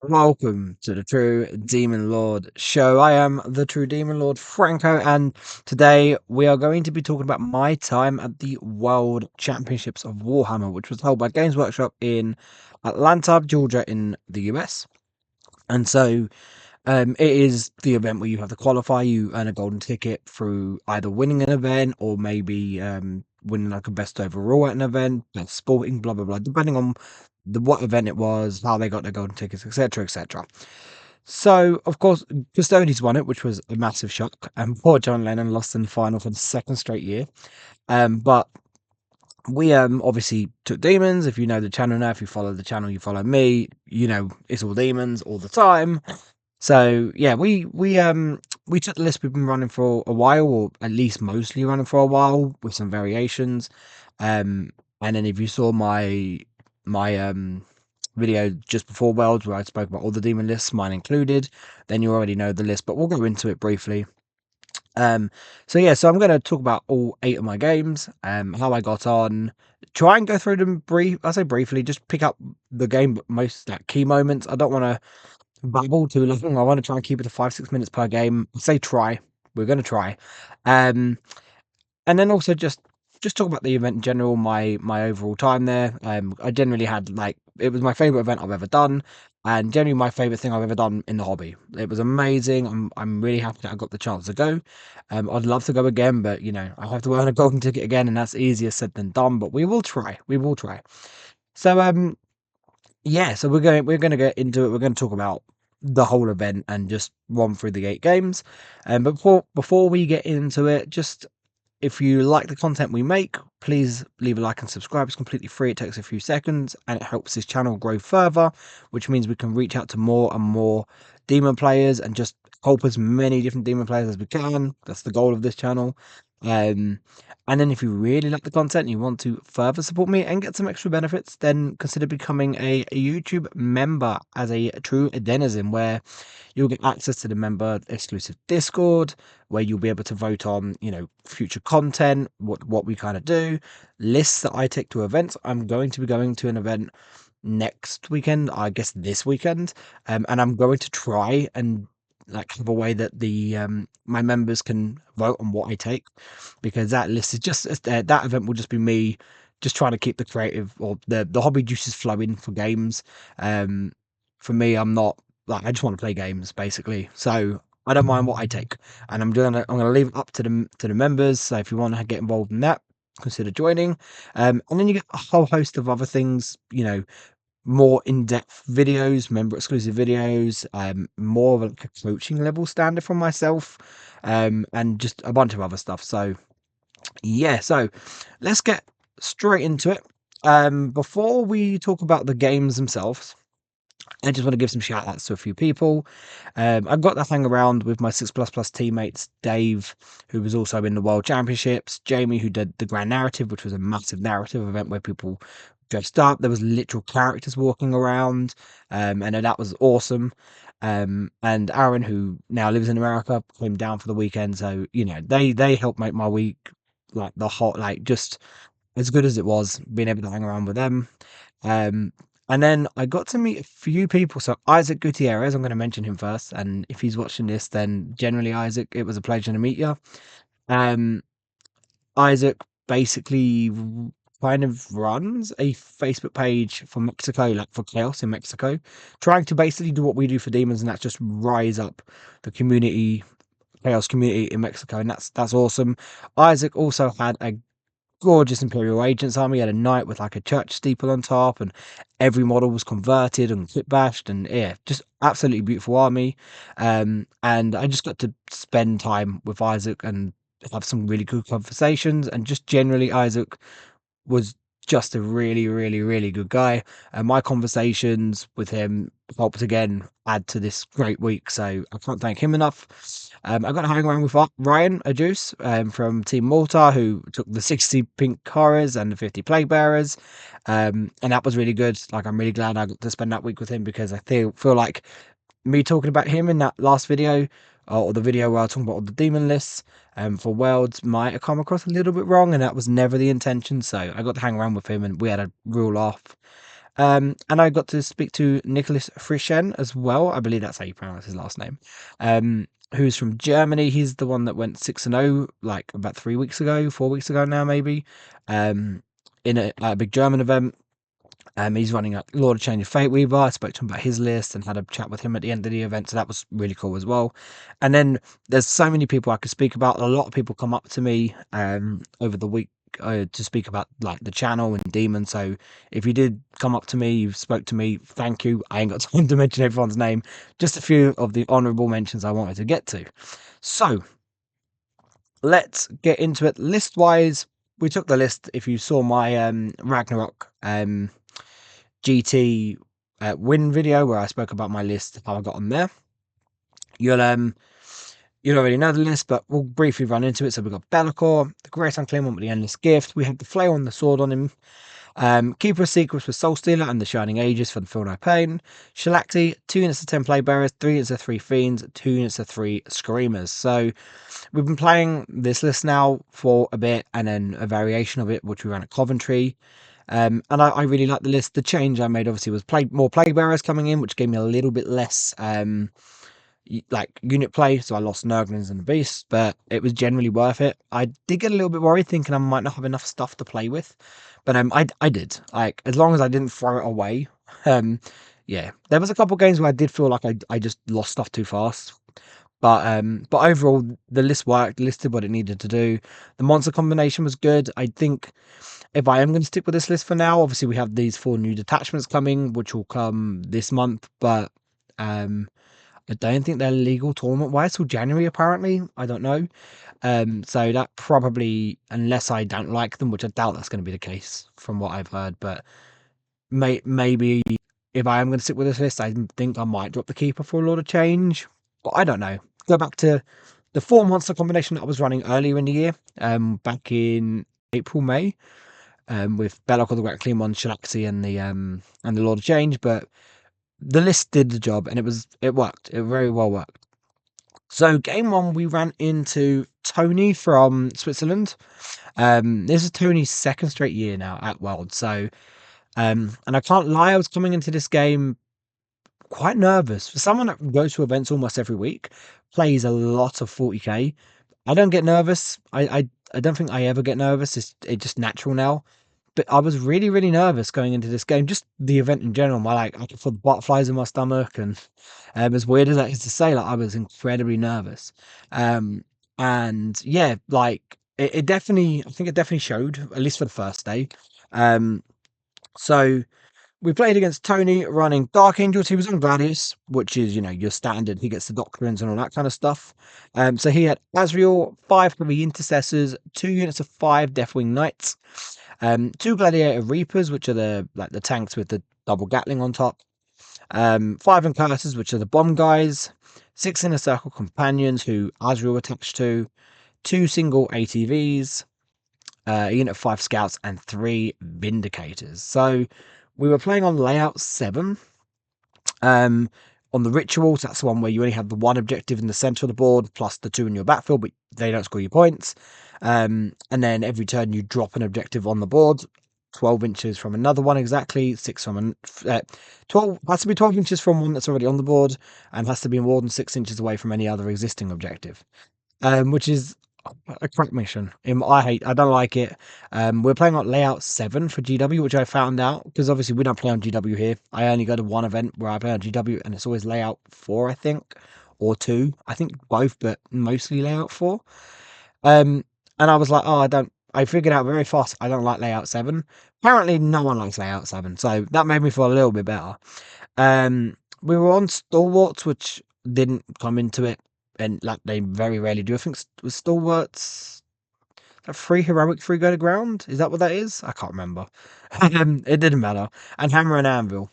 Welcome to the True Demon Lord show. I am the True Demon Lord Franco, and today we are going to be talking about my time at the World Championships of Warhammer, which was held by Games Workshop in Atlanta, Georgia, in the US. And so it is the event where you have to qualify. You earn a golden ticket through either winning an event or maybe winning like a best overall at an event, best sporting, blah blah blah, depending on what event it was, how they got their golden tickets, etc., etc. So of course, Custodians won it, which was a massive shock, and poor John Lennon lost in the final for the second straight year. But we obviously took demons. If you know the channel now, if you follow the channel, you follow me. You know it's all demons all the time. So yeah, we took the list we've been running for a while, or at least mostly running for a while, with some variations. And then if you saw my video just before Worlds where I spoke about all the demon lists, mine included, then you already know the list. But we'll go into it briefly. So yeah, so I'm going to talk about all 8 of my games, how I got on, try and go through them I say briefly, just pick up the game, but most like key moments. I don't want to babble too long. I want to try and keep it to 5-6 minutes per game. Say try. We're going to try. Um, and then also just talk about the event in general, my overall time there. I generally had like it was my favorite event I've ever done, and generally my favorite thing I've ever done in the hobby. It was amazing. I'm really happy that I got the chance to go. I'd love to go again, but you know I have to earn a golden ticket again, and that's easier said than done. But we will try. We will try. So yeah, so we're gonna get into it. We're gonna talk about the whole event and just run through the 8 games. But before we get into it, just if you like the content we make, please leave a like and subscribe. It's completely free. It takes a few seconds and it helps this channel grow further, which means we can reach out to more and more demon players and just help as many different demon players as we can. That's the goal of this channel. Um, and then if you really like the content and you want to further support me and get some extra benefits, then consider becoming a YouTube member as a true denizen, where you'll get access to the member exclusive Discord, where you'll be able to vote on, you know, future content, what we kind of do, lists that I take to events. I'm going to be going to an event next weekend, I guess this weekend, and I'm going to try and like have a way that the my members can vote on what I take, because that list is just that event will just be me just trying to keep the creative or the hobby juices flowing for games. um for me, I'm not like, I just want to play games basically, so I don't mind what I take, and I'm gonna leave it up to the members. So if you want to get involved in that, consider joining. And then you get a whole host of other things, you know, more in-depth videos, member exclusive videos, more of like a coaching level standard from myself, and just a bunch of other stuff. So yeah, so let's get straight into it. Before we talk about the games themselves, I just want to give some shout outs to a few people. I got that hang around with my 6++ teammates, Dave, who was also in the World Championships, Jamie, who did the Grand Narrative, which was a massive narrative event where people dressed up. There was literal characters walking around, and that was awesome. And Aaron, who now lives in America, came down for the weekend. So, you know, they helped make my week like the hot, like just as good as it was, being able to hang around with them. Um, and then I got to meet a few people. So Isaac Gutierrez, I'm going to mention him first. And if he's watching this, then generally Isaac, it was a pleasure to meet you. Um, Isaac basically kind of runs a Facebook page for Mexico, like for Chaos in Mexico, trying to basically do what we do for Demons, and that's just rise up the community, Chaos community in Mexico, and that's awesome. Isaac also had a gorgeous Imperial Agents army. He had a knight with like a church steeple on top, and every model was converted and kit bashed, and yeah, just absolutely beautiful army. And I just got to spend time with Isaac and have some really good conversations, and just generally Isaac was just a really, really, really good guy. And my conversations with him helped again add to this great week. So I can't thank him enough. I got to hang around with Ryan Ajus from Team Malta, who took the 60 pink horrors and the 50 plague bearers. And that was really good. Like, I'm really glad I got to spend that week with him, because I feel like me talking about him in that last video, or the video where I was talking about all the demon lists for Worlds, might have come across a little bit wrong, and that was never the intention. So I got to hang around with him and we had a real laugh. And I got to speak to Nicholas Frischen as well. I believe that's how you pronounce his last name. Who's from Germany. He's the one that went 6-0 like about 3 weeks ago, 4 weeks ago now, maybe. In a big German event. He's running a Lord of Change of Fate Weaver. I spoke to him about his list and had a chat with him at the end of the event, so that was really cool as well. And then there's so many people I could speak about. A lot of people come up to me over the week to speak about like the channel and Daemon. So if you did come up to me, you spoke to me, thank you. I ain't got time to mention everyone's name. Just a few of the honourable mentions I wanted to get to. So let's get into it. List wise, we took the list. If you saw my Ragnarok GT win video where I spoke about my list, how I got on there, you'll already know the list, but we'll briefly run into it. So we've got Be'lakor, the Great Unclean One with the Endless Gift. We have the Flail and the Sword on him. Keeper of Secrets with Soul Stealer and the Shining Aegis for the Feel No Pain. Shalakti, 2 units of 10 Plague Bearers, 3 units of 3 Fiends, 2 units of 3 Screamers. So we've been playing this list now for a bit, and then a variation of it, which we ran at Coventry. And I really like the list. The change I made obviously was more Plague Bearers coming in, which gave me a little bit less like unit play, so I lost Nurglings and the Beasts, but it was generally worth it. I did get a little bit worried thinking I might not have enough stuff to play with, but I did, like, as long as I didn't throw it away. Yeah, there was a couple games where I did feel like I just lost stuff too fast, but overall the list worked, listed what it needed to do. The monster combination was good. I think if I am going to stick with this list for now, obviously we have these 4 new detachments coming, which will come this month, but I don't think they're legal tournament wise till January, apparently. I don't know. So that probably, unless I don't like them, which I doubt that's going to be the case from what I've heard, but maybe if I am going to stick with this list, I think I might drop the keeper for a lot of change, but I don't know. Go back to the 4 monster combination that I was running earlier in the year, back in April, May, with Be'lakor, the Great Clean One, Shalaxi, and the Lord of Change, but the list did the job, and it worked. It very well worked. So game 1, we ran into Tony from Switzerland. This is Tony's 2nd straight year now at World. So, and I can't lie, I was coming into this game quite nervous. For someone that goes to events almost every week, plays a lot of 40k, I don't get nervous. I don't think I ever get nervous. It's just natural now. But I was really, really nervous going into this game. Just the event in general. I could feel the butterflies in my stomach, and as weird as that is to say, like, I was incredibly nervous. And yeah, like it definitely, I think it definitely showed, at least for the first day. So we played against Tony running Dark Angels. He was on Gladius, which is, your standard. He gets the Doctrines and all that kind of stuff. So he had Azrael, 5 heavy intercessors, 2 units of 5 Deathwing Knights, 2 Gladiator Reapers, which are the tanks with the double Gatling on top, 5 Incursors, which are the bomb guys, 6 Inner Circle Companions, who Azrael attached to, 2 single ATVs, a unit of 5 Scouts, and 3 Vindicators. So we were playing on layout 7. On the rituals, that's the one where you only have the 1 objective in the center of the board plus the 2 in your backfield, but they don't score you points. And then every turn you drop an objective on the board, 12 inches from another one exactly, 6 from 12 has to be 12 inches from one that's already on the board, and has to be more than 6 inches away from any other existing objective. Which is a crap mission. I don't like it. We're playing on layout 7 for GW, which I found out because obviously we don't play on GW here. I only go to one event where I play on GW, and it's always layout 4, I think, or 2. I think both, but mostly layout 4. And I was like, I figured out very fast I don't like layout 7. Apparently no one likes layout 7, so that made me feel a little bit better. We were on Stalwarts, which didn't come into it, and like they very rarely do. I think was Stalwarts a 3 heroic 3 go to ground. Is that what that is? I can't remember. It didn't matter. And Hammer and Anvil.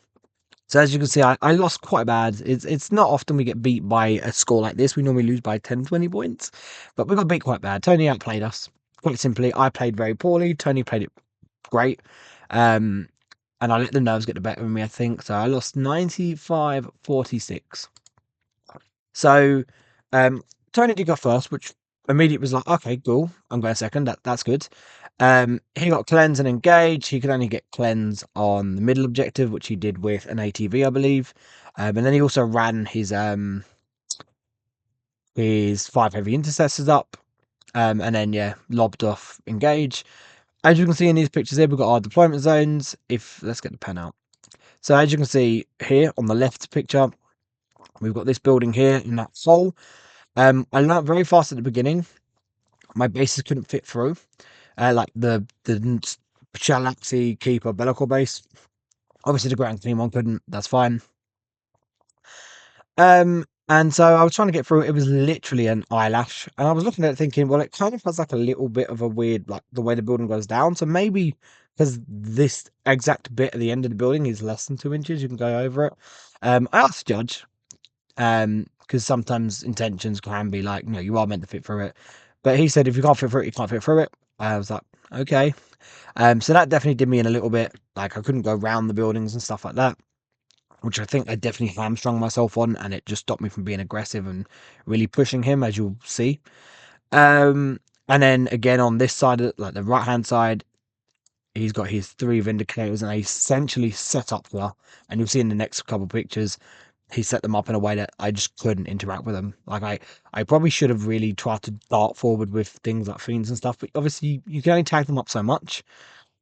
So as you can see, I lost quite bad. It's not often we get beat by a score like this. We normally lose by 10, 20 points, but we got beat quite bad. Tony outplayed us. Quite simply, I played very poorly. Tony played it great. And I let the nerves get the better of me, I think. So I lost 95-46. So Tony did go first, which immediately was like, okay, cool. I'm going second. That's good. He got cleanse and engage. He could only get cleanse on the middle objective, which he did with an ATV, I believe. And then he also ran his 5 heavy intercessors up. And then yeah, lobbed off engage. As you can see in these pictures here, we've got our deployment zones. Let's get the pen out. So as you can see here on the left picture, we've got this building here in that hole. I learned very fast at the beginning. My bases couldn't fit through. Like the Chalaxy Keeper Bellicor base. Obviously the Grand Daemon couldn't. That's fine. And so I was trying to get through. It was literally an eyelash, and I was looking at it thinking, well, it kind of has like a little bit of a weird, like the way the building goes down. So maybe because this exact bit at the end of the building is less than 2 inches, you can go over it. I asked the judge, because sometimes intentions can be like, no, you are meant to fit through it, but he said if you can't fit through it, you can't fit through it. I was like, okay. So that definitely did me in a little bit. Like I couldn't go around the buildings and stuff like that, which I think I definitely hamstrung myself on, and it just stopped me from being aggressive and really pushing him, as you'll see. And then again on this side, like the right hand side, he's got his 3 Vindicators, and they essentially set up here, and you'll see in the next couple of pictures, he set them up in a way that I just couldn't interact with them. Like I probably should have really tried to dart forward with things like fiends and stuff, but obviously you can only tag them up so much.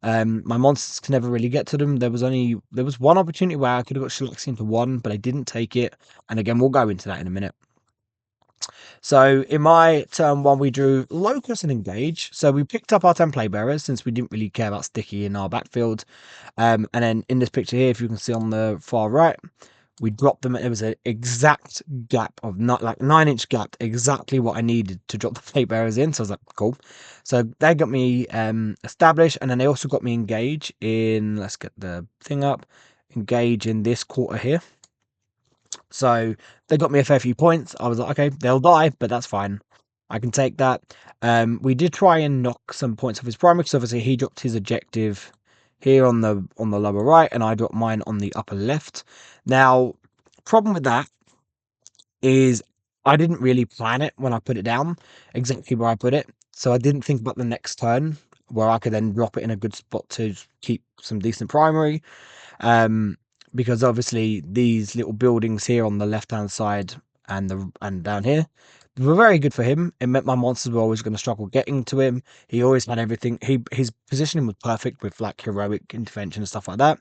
My monsters can never really get to them. There was one opportunity where I could have got Shalaxi into 1, but I didn't take it. And again, we'll go into that in a minute. So in my turn 1, we drew Locust and Engage. So we picked up our 10 play bearers since we didn't really care about Sticky in our backfield. And then in this picture here, if you can see on the far right, we dropped them. It was an exact gap of not like 9-inch gap, exactly what I needed to drop the plate bearers in. So I was like, cool. So they got me established, and then they also got me engage in. Let's get the thing up. Engage in this quarter here. So they got me a fair few points. I was like, okay, they'll die, but that's fine. I can take that. We did try and knock some points off his primary, because obviously he dropped his objective here on the lower right, and I dropped mine on the upper left. Now, problem with that is I didn't really plan it when I put it down exactly where I put it. So I didn't think about the next turn where I could then drop it in a good spot to keep some decent primary. Because obviously these little buildings here on the left hand side and down here were very good for him. It meant my monsters were always going to struggle getting to him. He always had everything. His positioning was perfect with like heroic intervention and stuff like that.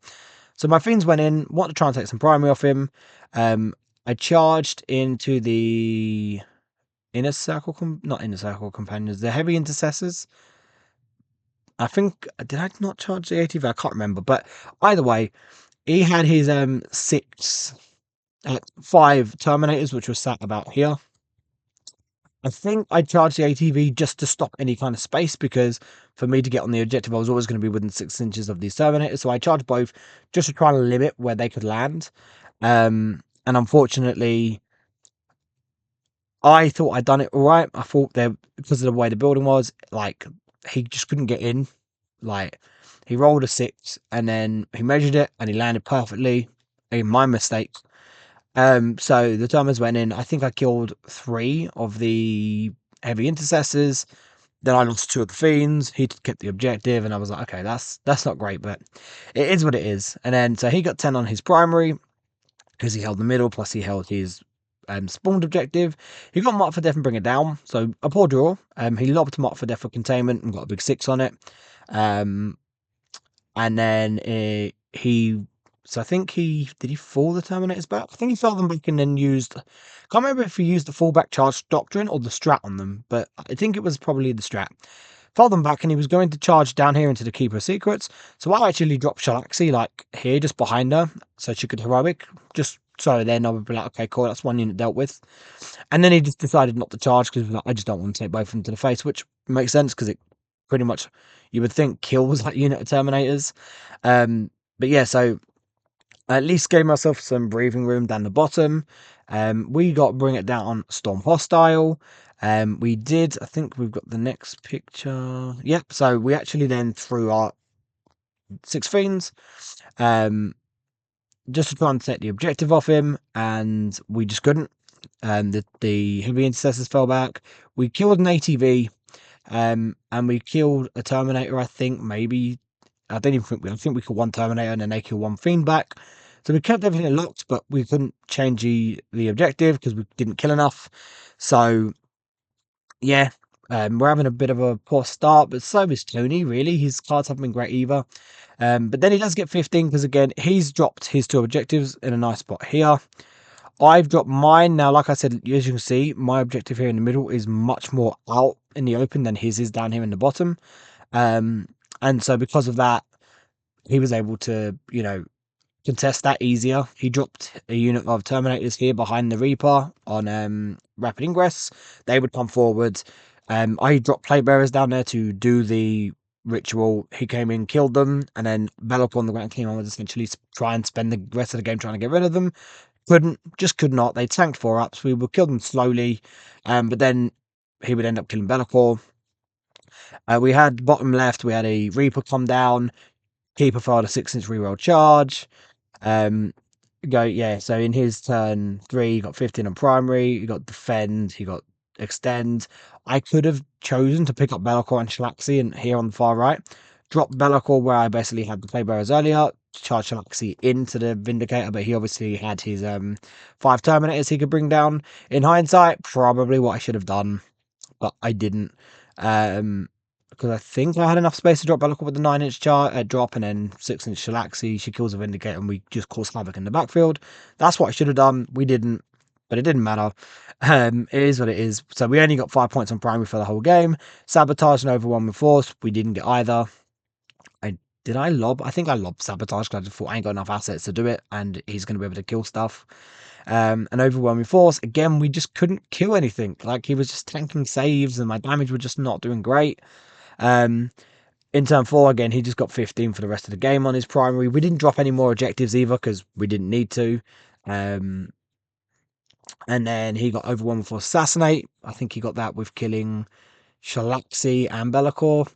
So my fiends went in, wanted to try and take some primary off him. I charged into the inner circle, not inner circle companions, the heavy intercessors. I think, did I not charge the ATV? I can't remember, but either way, he had his 5 Terminators, which were sat about here. I think I charged the ATV just to stop any kind of space, because for me to get on the objective, I was always going to be within 6 inches of these Terminators. So I charged both just to try and limit where they could land. And unfortunately, I thought I'd done it all right. I thought that because of the way the building was, like, he just couldn't get in. Like, he rolled a 6, and then he measured it, and he landed perfectly. Again, my mistake. So the Terminators went in. I think I killed 3 of the heavy intercessors. Then I lost 2 of the fiends. He kept the objective, and I was like, okay, that's not great, but it is what it is. And then so he got 10 on his primary because he held the middle, plus he held his spawned objective. He got marked for death and bring it down. So a poor draw. He lobbed mark for death for containment and got a big 6 on it. And then so I think did he fall the Terminators back? I think he fell them back and then used, can't remember if he used the fallback charge doctrine or the strat on them, but I think it was probably the strat. Fell them back, and he was going to charge down here into the Keeper of Secrets. So I actually dropped Shalaxi like here, just behind her, so she could heroic. Just so then I would be like, okay, cool, that's 1 unit dealt with. And then he just decided not to charge because like, I just don't want to take both of them to the face, which makes sense because it pretty much, you would think, kills that unit of Terminators. But yeah, so I at least gave myself some breathing room down the bottom. We got Bring It Down Storm Hostile. We did, I think we've got the next picture. Yep, so we actually then threw our 6 fiends just to try and set the objective off him, and we just couldn't. The heavy intercessors fell back. We killed an ATV. And we killed a Terminator. I think maybe I don't even think I think we killed one Terminator and then they killed one Fiend back. So we kept everything locked, but we couldn't change the objective because we didn't kill enough. So yeah, we're having a bit of a poor start, but so is Tony. Really, his cards haven't been great either. But then he does get 15 because again he's dropped his 2 objectives in a nice spot here. I've dropped mine now. Like I said, as you can see, my objective here in the middle is much more out in the open than his is down here in the bottom. Um, and so because of that, he was able to, contest that easier. He dropped a unit of Terminators here behind the Reaper on Rapid Ingress. They would come forward. I dropped Plate Bearers down there to do the ritual. He came in, killed them, and then Belloc on the Grand King would essentially try and spend the rest of the game trying to get rid of them. Just could not. They tanked 4-ups. We would kill them slowly, but then he would end up killing Be'lakor. We had bottom left, we had a Reaper come down. Keeper fired a 6-inch reroll charge. So in his turn 3, he got 15 on primary, he got defend, he got extend. I could have chosen to pick up Be'lakor and Shalaxi and here on the far right. Drop Be'lakor where I basically had the play bearers earlier, charge Shalaxi into the Vindicator, but he obviously had his 5 Terminators he could bring down. In hindsight, probably what I should have done, but I didn't. Because I think I had enough space to drop Be'lakor with the 9-inch drop and then 6-inch Shalaxi. She kills a Vindicator and we just cause havoc in the backfield. That's what I should have done. We didn't, but it didn't matter. It is what it is. So we only got 5 points on primary for the whole game. Sabotage and overwhelming force, we didn't get either. Did I lob? I think I lobbed sabotage because I just thought I ain't got enough assets to do it, and he's going to be able to kill stuff. And overwhelming force, again, we just couldn't kill anything. Like, he was just tanking saves, and my damage was just not doing great. In turn 4, again, he just got 15 for the rest of the game on his primary. We didn't drop any more objectives either because we didn't need to. And then he got overwhelming force assassinate. I think he got that with killing Shalaxi and Be'lakor.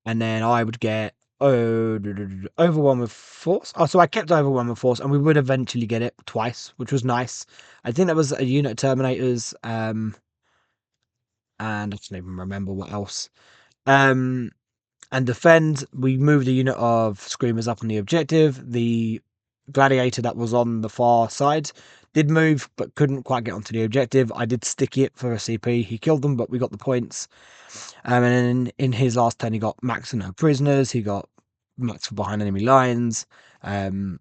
And then I would get overwhelm with force. Oh, so I kept overwhelm with force, and we would eventually get it twice, which was nice. I think that was a unit of Terminators, and I don't even remember what else. And defend, we moved a unit of Screamers up on the objective. The Gladiator that was on the far side did move, but couldn't quite get onto the objective. I did stick it for a CP. He killed them, but we got the points. And then in his last turn, he got max and no prisoners. He got max for behind enemy lines. And,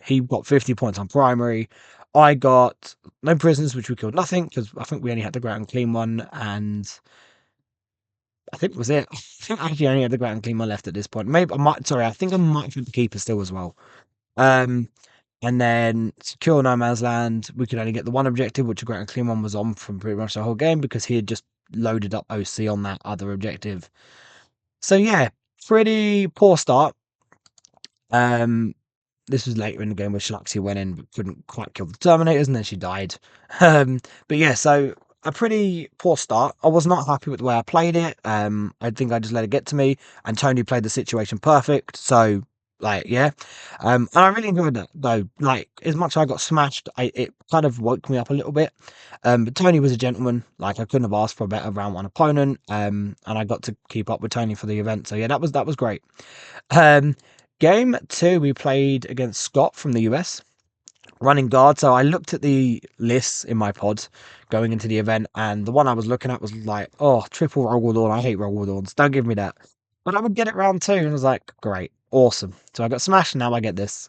he got 50 points on primary. I got no prisoners, which we killed nothing, because I think we only had the ground clean one. And I think that was it. I think I actually only had the ground clean one left at this point. Maybe I think I might have the keeper still as well. And then secure no man's land, we could only get the one objective, which a Great and Clean one was on from pretty much the whole game because he had just loaded up OC on that other objective. So yeah, pretty poor start. This was later in the game where Shalaxi went in but couldn't quite kill the Terminators and then she died. But yeah, so a pretty poor start. I was not happy with the way I played it. I think I just let it get to me, and Tony played the situation perfect. So yeah. And I really enjoyed that though. Like, as much as I got smashed, it kind of woke me up a little bit. But Tony was a gentleman. Like, I couldn't have asked for a better round one opponent. And I got to keep up with Tony for the event. So yeah, that was great. Game 2, we played against Scott from the US, running guard. So I looked at the lists in my pod going into the event, and the one I was looking at was like, oh, triple Rogaldorn. I hate Rogaldorns. Don't give me that. But I would get it round 2, and I was like, great, awesome. So I got smashed, and now I get this.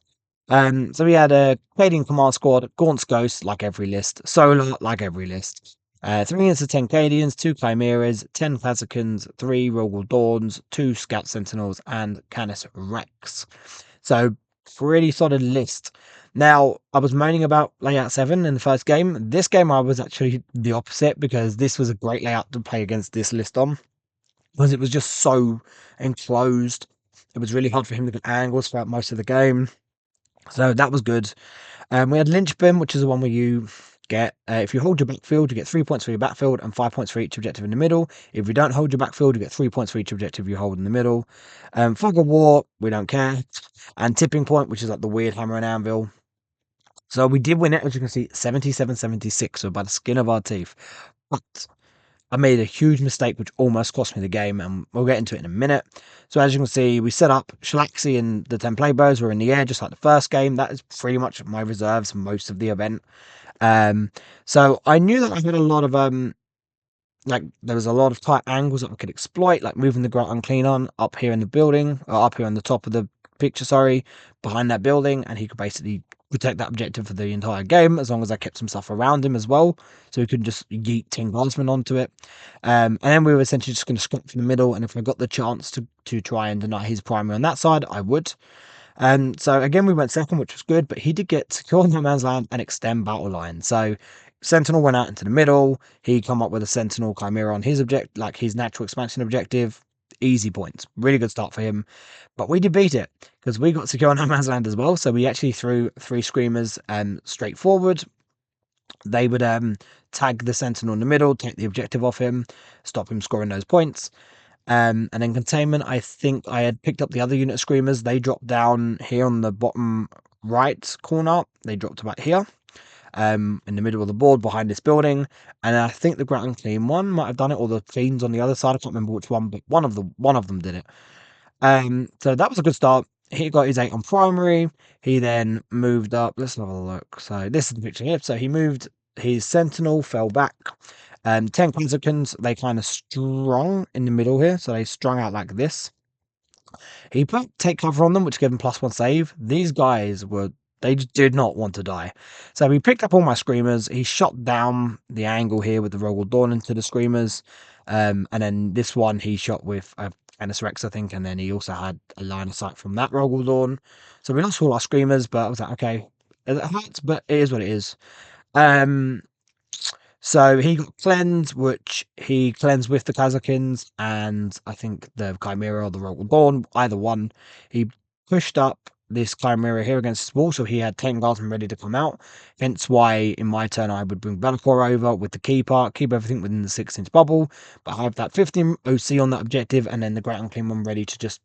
So we had a Canadian Command Squad, Gaunt's Ghost, like every list, Solar, like every list. 3 into 10 Cadians, 2 Chimeras, 10 Khazakans, 3 Rogal Dawns, 2 Scout Sentinels, and Canis Rex. So, pretty solid list. Now, I was moaning about layout 7 in the first game. This game, I was actually the opposite because this was a great layout to play against this list on, because it was just so enclosed. It was really hard for him to get angles throughout most of the game. So that was good. We had Lynchburn, which is the one where you get, if you hold your backfield, you get 3 points for your backfield and 5 points for each objective in the middle. If you don't hold your backfield, you get 3 points for each objective you hold in the middle. Fog of War, we don't care. And Tipping Point, which is like the weird hammer and anvil. So we did win it, as you can see, 77-76, so by the skin of our teeth. But I made a huge mistake which almost cost me the game, and we'll get into it in a minute. So as you can see, we set up Shalaxi and the Templebos were in the air just like the first game. That is pretty much my reserves for most of the event. Um, so I knew that I had a lot of like there was a lot of tight angles that I could exploit, like moving the Great Unclean on up here in the building, or up here on the top of the picture, sorry, behind that building, and he could basically protect that objective for the entire game as long as I kept some stuff around him as well, so he couldn't just yeet 10 guardsmen onto it. And then we were essentially just going to scrap from the middle, and if I got the chance to try and deny his primary on that side, I would. So again, we went second, which was good, but he did get secure no man's land and extend battle line. So Sentinel went out into the middle. He come up with a Sentinel Chimera on his object, like his natural expansion objective. Easy points. Really good start for him. But we did beat it because we got secure no man's land as well. So we actually threw 3 screamers straight forward. They would tag the Sentinel in the middle, take the objective off him, stop him scoring those points. And then containment, I think I had picked up the other unit screamers. They dropped down here on the bottom right corner. They dropped about here, in the middle of the board behind this building. And I think the Great Unclean one might have done it, or the Fiends on the other side. I can't remember which one, but one of them did it. So that was a good start. He got his 8 on primary. He then moved up. Let's have a look. So this is the picture here. So he moved his Sentinel, fell back. 10 consequence, they kind of strung in the middle here. So they strung out like this. He put take cover on them, which gave him +1 save. These guys they did not want to die. So he picked up all my screamers. He shot down the angle here with the Rogel Dawn into the screamers. And then this one he shot with a Canis Rex, I think. And then he also had a line of sight from that Rogel Dawn. So we lost all our screamers, but I was like, okay, it hurts, but it is what it is. So he got cleansed, which he cleansed with the Kazakins and I think the Chimera or the Rogal Dawn, either one. He pushed up this Chimera here against his wall, so he had 10 guardsmen ready to come out. Hence why in my turn I would bring Be'lakor over with the Keeper, keep everything within the 6-inch bubble, but I have that 15 OC on that objective and then the Great Unclean one ready to just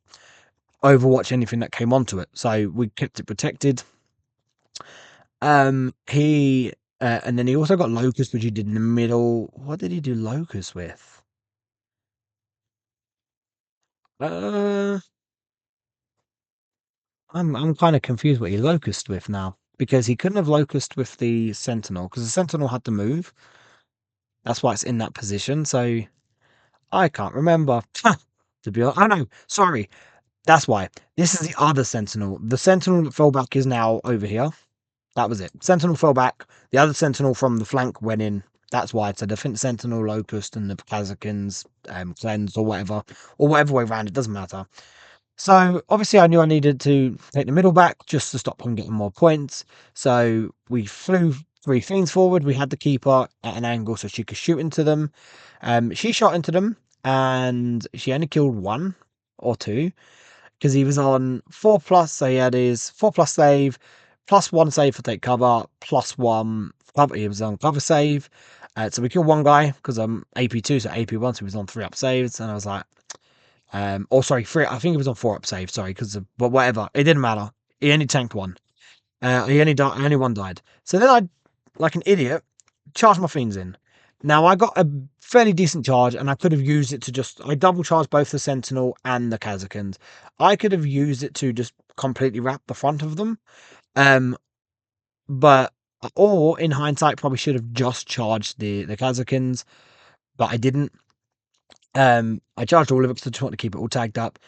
overwatch anything that came onto it. So we kept it protected. He and then he also got Locust, which he did in the middle. What did he do Locust with? Uh, I'm kind of confused what he Locust with now because he couldn't have Locust with the Sentinel because the Sentinel had to move. That's why it's in that position. So I can't remember. To be honest, oh no, sorry. That's why. This is the other Sentinel. The Sentinel that fell back is now over here. That was it. Sentinel fell back. The other Sentinel from the flank went in. That's why it's a defense Sentinel, Locust, and the Kazakins cleansed or whatever way around. It doesn't matter. So obviously, I knew I needed to take the middle back just to stop him getting more points. So we flew 3 fiends forward. We had the keeper at an angle so she could shoot into them. She shot into them, and she only killed 1 or 2 because he was on 4+, so he had his 4+ save, +1 save for take cover, +1 cover. He was on cover save. So we killed 1 guy because I'm AP2, so AP1, so he was on 3 up saves, and I was like, or sorry, 3. I think he was on 4 up save. Sorry, but whatever, it didn't matter. He only tanked 1. He only died. Only 1 died. So then I, like an idiot, charged my fiends in. Now I got a fairly decent charge, and I could have used it to just. I double charged both the Sentinel and the Kazakins. I could have used it to just completely wrap the front of them. But or in hindsight, probably should have just charged the Kazakins, but I didn't. I charged all of it because I just want to keep it all tagged up.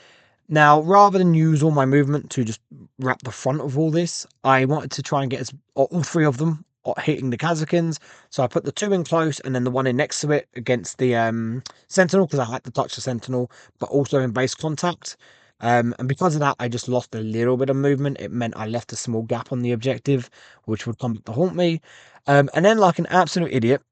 Now, rather than use all my movement to just wrap the front of all this, I wanted to try and get all 3 of them hitting the Kazakins. So I put the 2 in close and then the 1 in next to it against the Sentinel because I had to touch the Sentinel, but also in base contact. And because of that, I just lost a little bit of movement. It meant I left a small gap on the objective, which would come back to haunt me. And then, like an absolute idiot,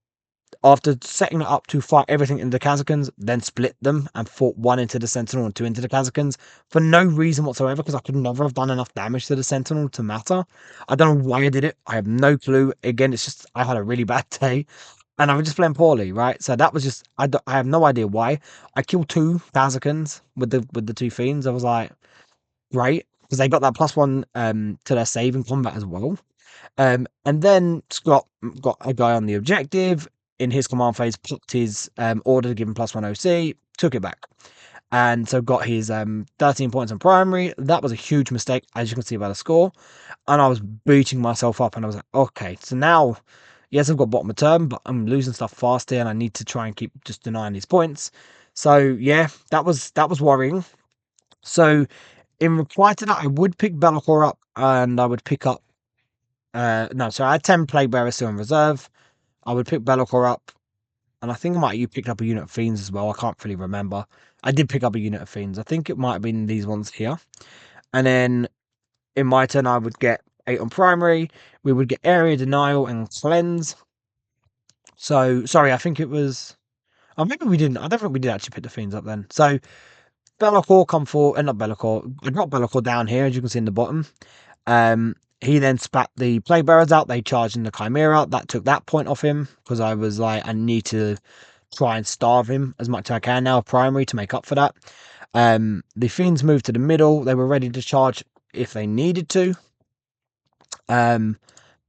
after setting it up to fight everything into the Kazakins, then split them and fought 1 into the Sentinel and 2 into the Kazakins for no reason whatsoever because I could never have done enough damage to the Sentinel to matter. I don't know why I did it. I have no clue. Again, it's just I had a really bad day and I was just playing poorly, right? So that was just I have no idea why. I killed 2 Kazakins with the 2 fiends. I was like, great, because they got that +1 to their save in combat as well. And then Scott got a guy on the objective. in his command phase, popped his order to give him +1 OC, took it back. And so got his 13 points on primary. That was a huge mistake, as you can see by the score. And I was beating myself up, and I was like, okay, so now, yes, I've got bottom of turn, but I'm losing stuff fast here, and I need to try and keep just denying these points. So yeah, that was worrying. So in reply to that, I would pick Be'lakor up, and I would pick up no, so I had 10 Plague Bearers still in reserve. I would pick Be'lakor up, and I think you picked up a unit of Fiends as well. I can't really remember. I did pick up a unit of Fiends. I think it might have been these ones here. And then in my turn, I would get 8 on primary. We would get Area Denial and Cleanse. So, sorry, I think it was... Oh, maybe we didn't. I don't think we did actually pick the Fiends up then. So, Be'lakor come forward, not Be'lakor. I dropped Be'lakor down here, as you can see in the bottom. He then spat the Plague Bearers out. They charged in the Chimera. That took that point off him, because I was like, I need to try and starve him as much as I can now, primary, to make up for that. The Fiends moved to the middle. They were ready to charge if they needed to. And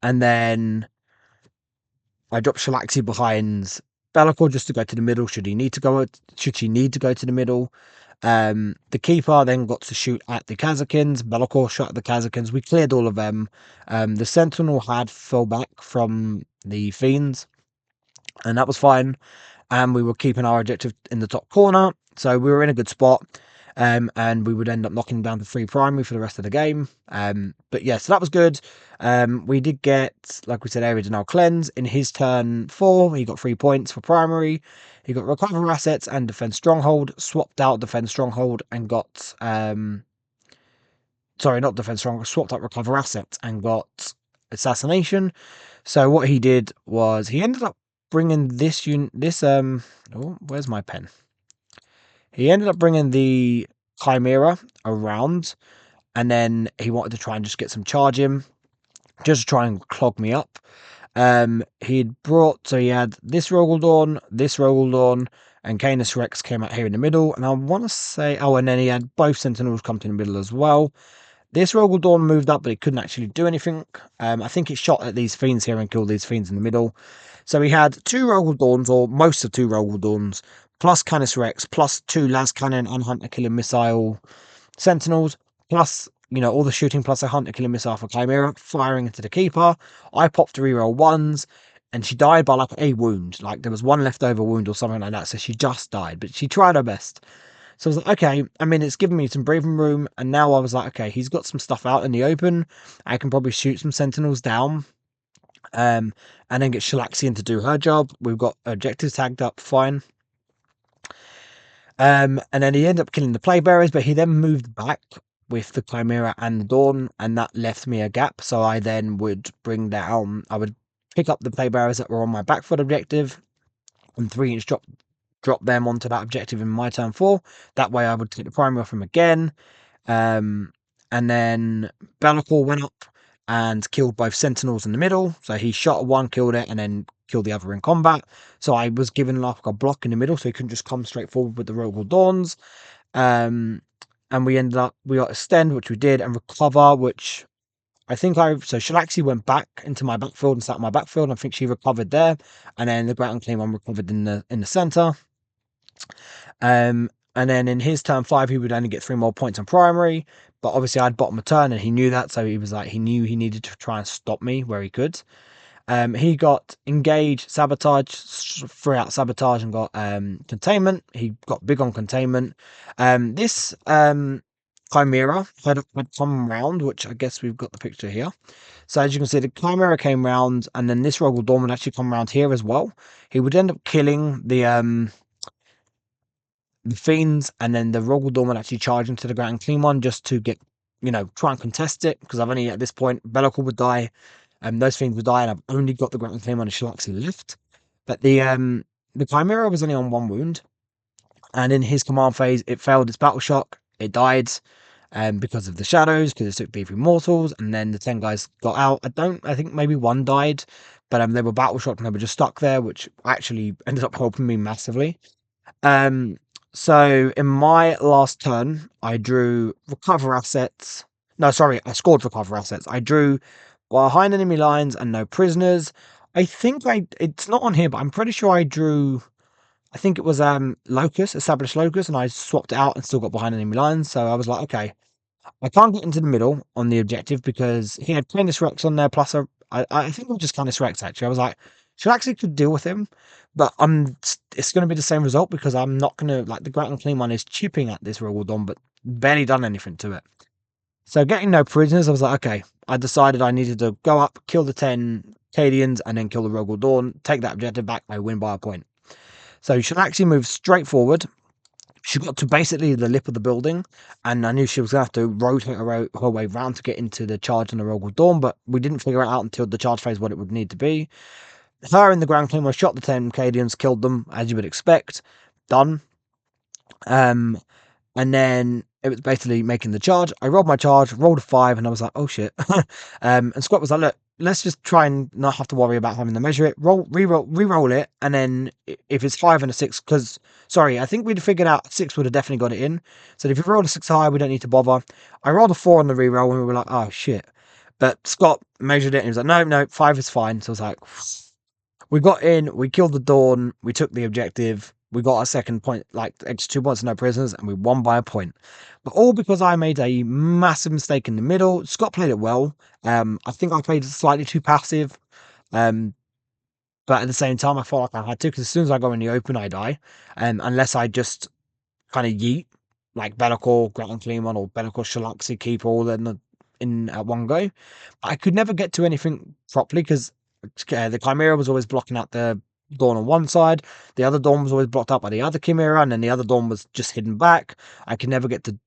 then I dropped Shalaxi behind Be'lakor just to go to the middle should she need to go to the middle. The Keeper then got to shoot at the Kazakins. Be'lakor shot at the Kazakins. We cleared all of them. The Sentinel had fell back from the Fiends, and that was fine. And we were keeping our objective in the top corner, so we were in a good spot. And we would end up knocking down the 3 primary for the rest of the game. But yeah, so that was good. We did get, like we said, Area Denial Cleanse. In his turn 4, he got 3 points for primary. He got Recover Assets and Defend Stronghold. Swapped out Defend Stronghold and got... sorry, not Defend Stronghold. Swapped out Recover Assets and got Assassination. So what he did was he ended up bringing this oh, where's my pen? He ended up bringing the Chimera around, and then he wanted to try and just get some charge in, just to try and clog me up. He had this Rogaldorn, and Canis Rex came out here in the middle, and I want to say, and then he had both Sentinels come to the middle as well. This Rogaldorn moved up, but it couldn't actually do anything. I think it shot at these Fiends here and killed these Fiends in the middle. So he had 2 Rogaldorns, or most of 2 Rogaldorns, plus Canis Rex, plus 2 Las Cannon and Hunter Killer Missile Sentinels, plus, all the shooting, plus a Hunter Killer Missile for Chimera, firing into the Keeper. I popped 3 reroll 1s, and she died by like a wound. Like there was 1 leftover wound or something like that, so she just died, but she tried her best. So I was like, okay, I mean, it's given me some breathing room, and now I was like, okay, he's got some stuff out in the open. I can probably shoot some Sentinels down, and then get Shalaxian to do her job. We've got objectives tagged up, fine. And then he ended up killing the Plague Bearers, but he then moved back with the Chimera and the Dawn, and that left me a gap. So I then would I would pick up the Plague Bearers that were on my back foot objective, and 3-inch drop them onto that objective in my turn 4. That way I would take the primary off him again. And then Be'lakor went up and killed both Sentinels in the middle. So he shot one, killed it, and then killed the other in combat. So I was given like a block in the middle, so he couldn't just come straight forward with the Rogal Dawns. And we got Extend, which we did, and Recover, which so Shalaxi went back into my backfield and sat in my backfield, and I think she recovered there. And then the Ground Claim one recovered in the center. And then in his turn 5, he would only get 3 more points on primary. But obviously, I'd bottom a turn, and he knew that. So he was like, he knew he needed to try and stop me where he could. He got Engage, Sabotage, threw out Sabotage, and got Containment. He got big on Containment. This Chimera had come round, which I guess we've got the picture here. So as you can see, the Chimera came round, and then this Rogel Dawn would actually come round here as well. He would end up killing the Fiends, and then the Rogel Dawn would actually charge into the Ground Clean one just to get, try and contest it, because I've only, at this point, Be'lakor would die, and those Fiends would die, and I've only got the Ground Clean one and Shalaxi left. But the Chimera was only on 1 wound, and in his command phase, it failed its Battle Shock, it died, because of the shadows, because it took B3 mortals, and then the 10 guys got out. I think maybe 1 died, but they were battle shocked and they were just stuck there, which actually ended up helping me massively. So in my last turn, I drew Recover Assets. No, sorry, I scored Recover Assets. I drew behind enemy lines and no prisoners. I think it's not on here, but I'm pretty sure I drew. I think it was locus, established locus, and I swapped it out and still got behind enemy lines. So I was like, okay, I can't get into the middle on the objective because he had Canis Rex on there. Plus, I think it was just Canis Rex actually. I was like, should I actually could deal with him, but it's going to be the same result because I'm not going to like the Grattan Clean one is chipping at this Rogaldon, but barely done anything to it. So getting no prisoners, I was like, okay. I decided I needed to go up, kill the 10 Cadians, and then kill the Rogaldon, take that objective back. I win by a point. So she actually moved straight forward. She got to basically the lip of the building, and I knew she was going to have to rotate her way round to get into the charge on the Rogal Dawn, but we didn't figure it out until the charge phase what it would need to be. Her and the Grand Claymore shot the 10 Cadians, killed them, as you would expect. Done. And then it was basically making the charge. I rolled my charge, rolled a 5, and I was like, oh shit. And Scott was like, look, let's just try and not have to worry about having to measure it. Re-roll it, and then if it's 5 and a 6, because, sorry, I think we'd figured out 6 would have definitely got it in. So if you rolled a 6 high, we don't need to bother. I rolled a 4 on the re-roll, and we were like, oh shit. But Scott measured it, and he was like, no, 5 is fine. So I was like, we got in, we killed the Dawn, we took the objective, we got a second point, like extra 2 points, no prisoners, and we won by a point. But all because I made a massive mistake in the middle. Scott played it well. I think I played slightly too passive. Um, but at the same time, I felt like I had to, because as soon as I go in the open, I die. Unless I just kind of yeet, like Be'lakor, Grattan Cleamon, or Be'lakor Shalaxi, keep all in at one go. I could never get to anything properly because the Chimera was always blocking out the Dawn on one side, the other Dawn was always blocked out by the other Chimera, and then the other Dawn was just hidden back. I could never get to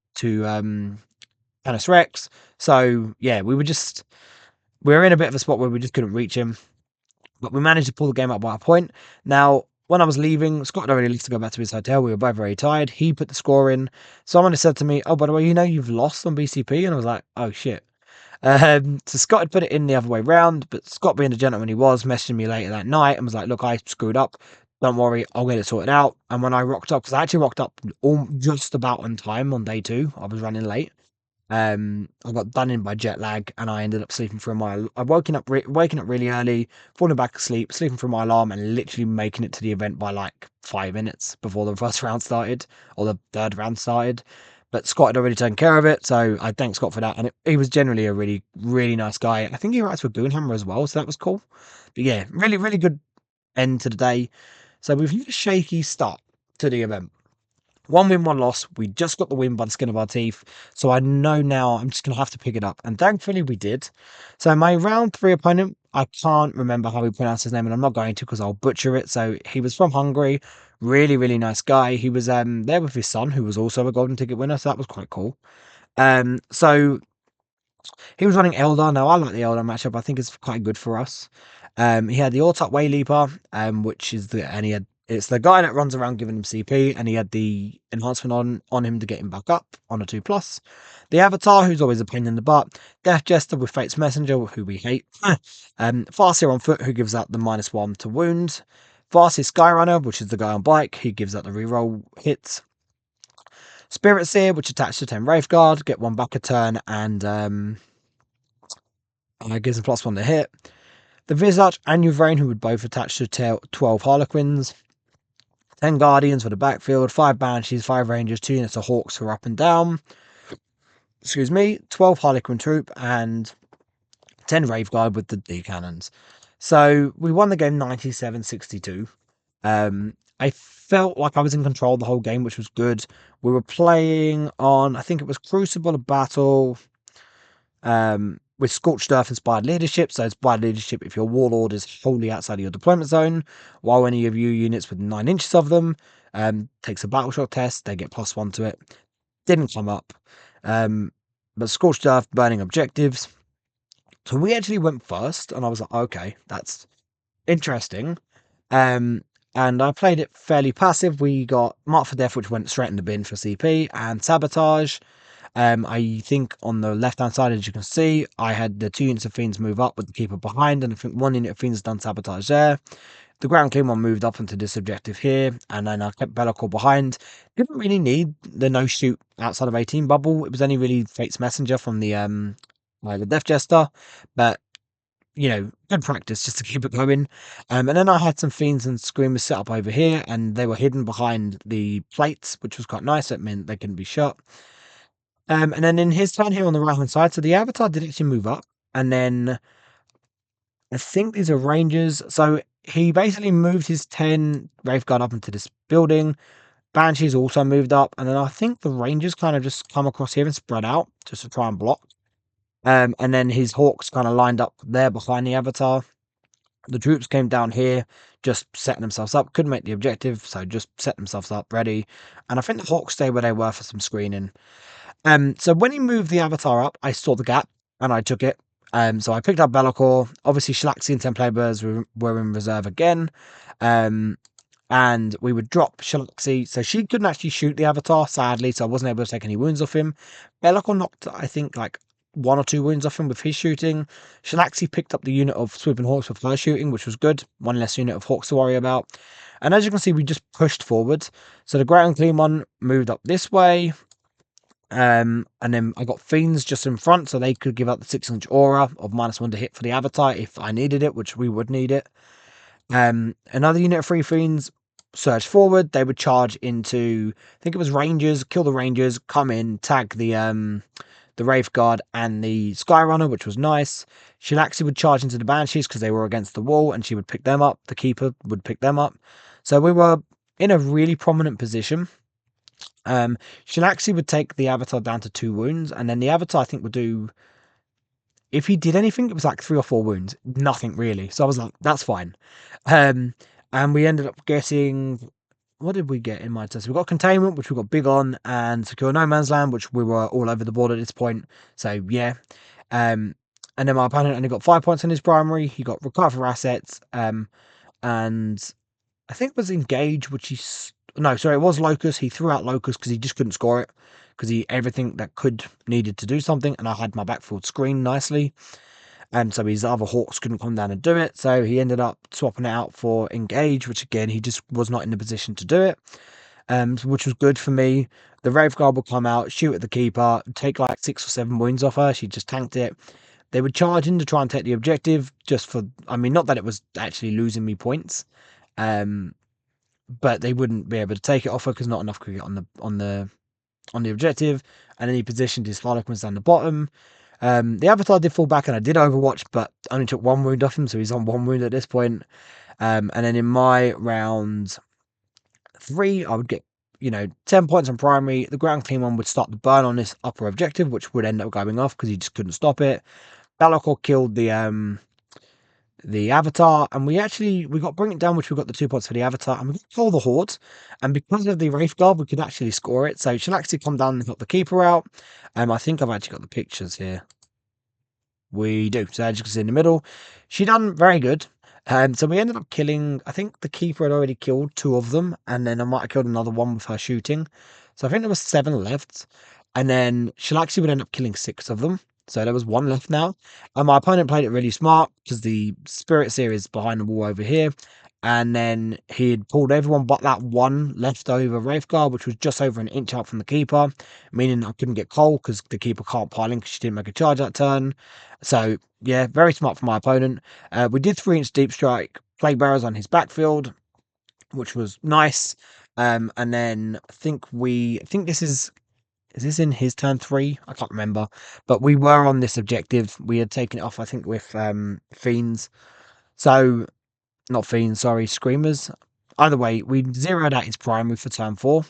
Canis Rex. So yeah, we were in a bit of a spot where we just couldn't reach him. But we managed to pull the game up by a point. Now, when I was leaving, Scott had already left to go back to his hotel. We were both very tired. He put the score in. Someone had said to me, oh, by the way, you've lost on BCP. And I was like, oh, shit. So Scott had put it in the other way round, but Scott, being the gentleman he was, messaged me later that night and was like, look, I screwed up. Don't worry, I'll get it sorted out. And when I rocked up, because I actually rocked up just about on time on day 2, I was running late. I got done in by jet lag, and I ended up sleeping through waking up really early, falling back asleep, sleeping through my alarm, and literally making it to the event by like 5 minutes before the first round started, or the third round started. But Scott had already taken care of it, so I thank Scott for that. And he was generally a really, really nice guy. I think he writes for Goonhammer as well, so that was cool. But yeah, really, really good end to the day. So we've had a shaky start to the event. 1 win, 1 loss. We just got the win by the skin of our teeth. So I know now I'm just going to have to pick it up. And thankfully we did. So my round 3 opponent, I can't remember how we pronounce his name, and I'm not going to because I'll butcher it. So he was from Hungary. Really, really nice guy. He was there with his son, who was also a golden ticket winner. So that was quite cool. So he was running Eldar. Now I like the Eldar matchup. I think it's quite good for us. He had the Autup Way Leaper, which is it's the guy that runs around giving him CP, and he had the enhancement on him to get him back up on a 2+. The Avatar, who's always a pain in the butt. Death Jester with Fate's Messenger, who we hate. Farseer on foot, who gives out the -1 to wounds. Farseer Skyrunner, which is the guy on bike, he gives out the reroll hits. Spirit Seer, which attached to 10 Wraithguard, get 1 back a turn, and gives him +1 to hit. The Visage and Uvrain, who would both attach to 12 Harlequins. 10 Guardians for the backfield, 5 Banshees, 5 Rangers, 2 units of Hawks who are up and down. 12 Harlequin Troop, and 10 Wraithguard with the D cannons. So we won the game 97-62. I felt like I was in control the whole game, which was good. We were playing on, I think it was Crucible of Battle, with Scorched Earth Inspired Leadership. So Inspired Leadership if your Warlord is wholly outside of your deployment zone, while any of you units with 9 inches of them takes a battle shock test, they get +1 to it. Didn't come up. But Scorched Earth, burning objectives. So we actually went first, and I was like, okay, that's interesting. And I played it fairly passive. We got Mark for Death, which went straight in the bin for CP, and Sabotage. I think on the left-hand side, as you can see, I had the 2 units of Fiends move up with the Keeper behind, and I think 1 unit of Fiends done Sabotage there. The Grand Claymore moved up into this objective here, and then I kept Be'lakor behind. Didn't really need the no-shoot outside of 18 bubble. It was only really Fate's Messenger from the Death Jester. But good practice just to keep it going. And then I had some fiends and screamers set up over here, and they were hidden behind the plates, which was quite nice. It meant they couldn't be shot. And then in his turn here on the right hand side, so the avatar did actually move up, and then I think these are rangers. So he basically moved his 10 Wraithguard up into this building. Banshees also moved up, and then I think the rangers kind of just come across here and spread out just to try and block. And then his hawks kind of lined up there behind the avatar. The troops came down here, just setting themselves up. Couldn't make the objective, so just set themselves up ready. And I think the hawks stayed where they were for some screening. So when he moved the avatar up, I saw the gap and I took it. So I picked up Be'lakor. Obviously, Shalaxi and Template Bears were in reserve again. And we would drop Shalaxi. So she couldn't actually shoot the avatar, sadly, so I wasn't able to take any wounds off him. Be'lakor knocked, I think, like 1 or 2 wounds off him with his shooting. Shalaxi picked up the unit of Swooping Hawks with her shooting, which was good. 1 less unit of Hawks to worry about. And as you can see, we just pushed forward. So the Great Unclean One moved up this way. And then I got Fiends just in front, so they could give out the 6-inch aura of -1 to hit for the avatar if I needed it, which we would need it. Another unit of 3 Fiends surged forward. They would charge into, I think it was Rangers, kill the Rangers, come in, tag the Wraithguard and the Skyrunner, which was nice. Shalaxi would charge into the Banshees because they were against the wall, and she would pick them up. The Keeper would pick them up. So we were in a really prominent position. Shalaxi would take the avatar down to 2 wounds, and then the avatar I think would do, if he did anything, it was like 3 or 4 wounds. Nothing really. So I was like, that's fine. And we ended up getting, what did we get in my test? We got Containment, which we got big on, and Secure No Man's Land, which we were all over the board at this point. So yeah. And then my opponent only got 5 points on his primary. He got Recover Assets, and I think it was Engage, which no, sorry, it was Locust. He threw out Locust because he just couldn't score it, because everything that needed to do something, and I had my backfield screened nicely, and so his other Hawks couldn't come down and do it, so he ended up swapping it out for Engage, which again, he just was not in the position to do it, which was good for me. The Wraithguard would come out, shoot at the Keeper, take like 6 or 7 wounds off her. She just tanked it. They would charge in to try and take the objective, just for, I mean, not that it was actually losing me points, but they wouldn't be able to take it off her because not enough could get on the objective. And then he positioned his Harlequins down the bottom. The Avatar did fall back, and I did Overwatch, but only took 1 wound off him, so he's on 1 wound at this point. And then in my round 3, I would get 10 points on primary. The Ground Clean One would start the burn on this upper objective, which would end up going off because he just couldn't stop it. Be'lakor killed the Avatar, and we got Bring It Down, which we got the 2 points for the Avatar, and we got Kill the Horde, and because of the Wraithguard, we could actually score it. So she'll actually come down and got the Keeper out. I think I've actually got the pictures here. We do. So as you can see in the middle, she done very good. So we ended up killing, I think the Keeper had already killed 2 of them, and then I might have killed another 1 with her shooting. So I think there was 7 left, and then she'll actually would end up killing 6 of them. So there was 1 left now. And my opponent played it really smart because the Spirit Seer is behind the wall over here. And then he had pulled everyone but that 1 leftover Wraithguard, which was just over an inch out from the Keeper, meaning I couldn't get Cole because the Keeper can't pile in because she didn't make a charge that turn. So yeah, very smart from my opponent. We did 3-inch Deep Strike Plague Bearers on his backfield, which was nice. And then I think this is this in his turn 3? I can't remember. But we were on this objective. We had taken it off, I think, with Fiends. So, not Fiends, sorry, Screamers. Either way, we zeroed out his primary for turn 4.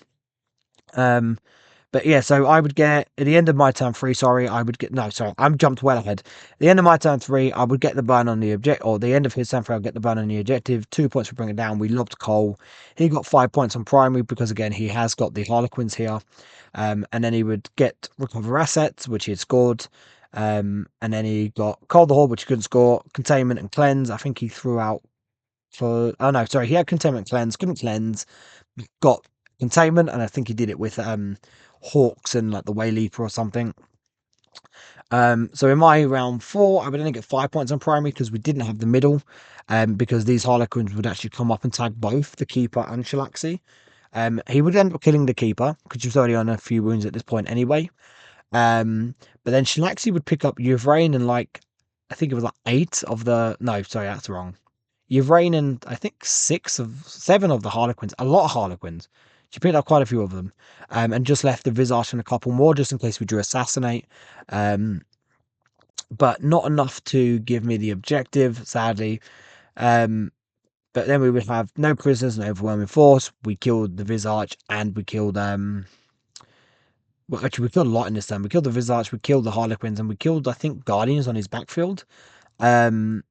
But yeah, so I would get, at the end of my turn 3, I'm jumped well ahead. At the end of my turn 3, I would get the burn on the objective, or the end of his turn 3, I'll get the burn on the objective. 2 points for bringing it down. We lobbed Cole. He got 5 points on primary because, again, he has got the Harlequins here. And then he would get Recover Assets, which he had scored. And then he got Call the Horde, which he couldn't score. Containment and Cleanse. I think he threw out he had Containment and Cleanse, couldn't cleanse. Got Containment, and I think he did it with Hawks and like the Way Leaper or something. So in my round 4, I would only get 5 points on primary because we didn't have the middle, because these Harlequins would actually come up and tag both the Keeper and Shalaxi. He would end up killing the Keeper because she was already on a few wounds at this point anyway. But then Shalaxi would pick up Yuvrain and like I think it was like 8 of the. No, sorry, that's wrong. You've reigned in, I think, 7 of the Harlequins. A lot of Harlequins. She picked up quite a few of them, and just left the Visage and a couple more just in case we drew Assassinate. Um, but not enough to give me the objective, sadly. Um, but then we would have no prisoners and overwhelming force. We killed the Visage and we killed well, actually we killed a lot in this turn. We killed the Visage, we killed the Harlequins, and we killed, I think, Guardians on his backfield. Um,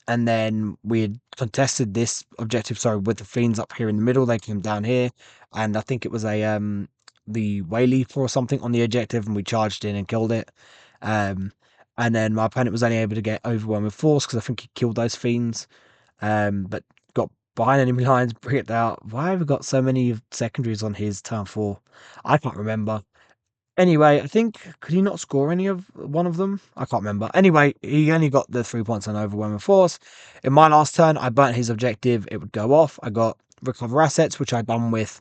and then we had contested this objective, sorry, with the Fiends up here in the middle. They came down here, and I think it was a the Wayleaper or something on the objective, and we charged in and killed it. Um, and then my opponent was only able to get overwhelming force because I think he killed those Fiends. But got behind enemy lines, bricked out. Why have we got so many secondaries on his turn 4? I can't remember. Anyway, I think, could he not score any of one of them? I can't remember. Anyway, he only got the 3 points on overwhelming force. In my last turn, I burnt his objective. It would go off. I got recover assets, which I'd done with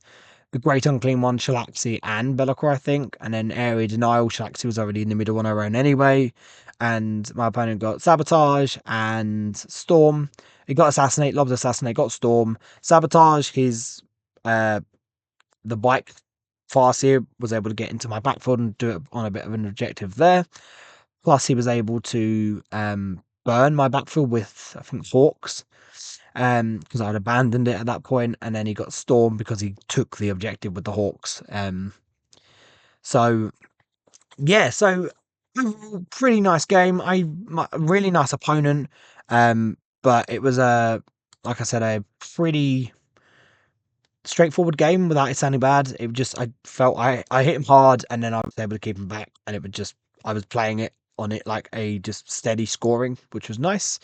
the Great Unclean One, Shalaxi, and Bellicor, I think. And then Area Denial. Shalaxi was already in the middle on her own anyway. And my opponent got Sabotage and Storm. He got Assassinate, loves Assassinate, got Storm. Sabotage, his the bike Farseer was able to get into my backfield and do it on a bit of an objective there. Plus, he was able to burn my backfield with, I think, Hawks, because I'd abandoned it at that point, and then he got Storm because he took the objective with the Hawks. So yeah, so pretty nice game. Really nice opponent, but it was like I said, a pretty straightforward game without it sounding bad. It just, I felt I hit him hard and then I was able to keep him back, and it would just, I was playing it on it like a just steady scoring, which was nice.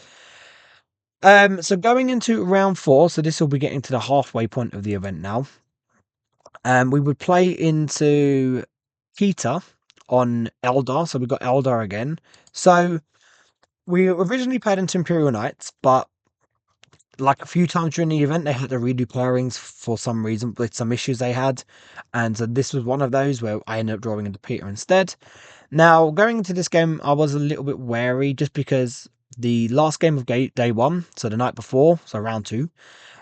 So going into round 4, so this will be getting to the halfway point of the event now. We would play into Kita on Eldar, so we got Eldar again. So we originally played into Imperial Knights, but like a few times during the event, they had to redo pairings for some reason with some issues they had. And so this was one of those where I ended up drawing into Peter instead. Now, going into this game, I was a little bit wary just because the last game of day 1, so the night before, so round 2,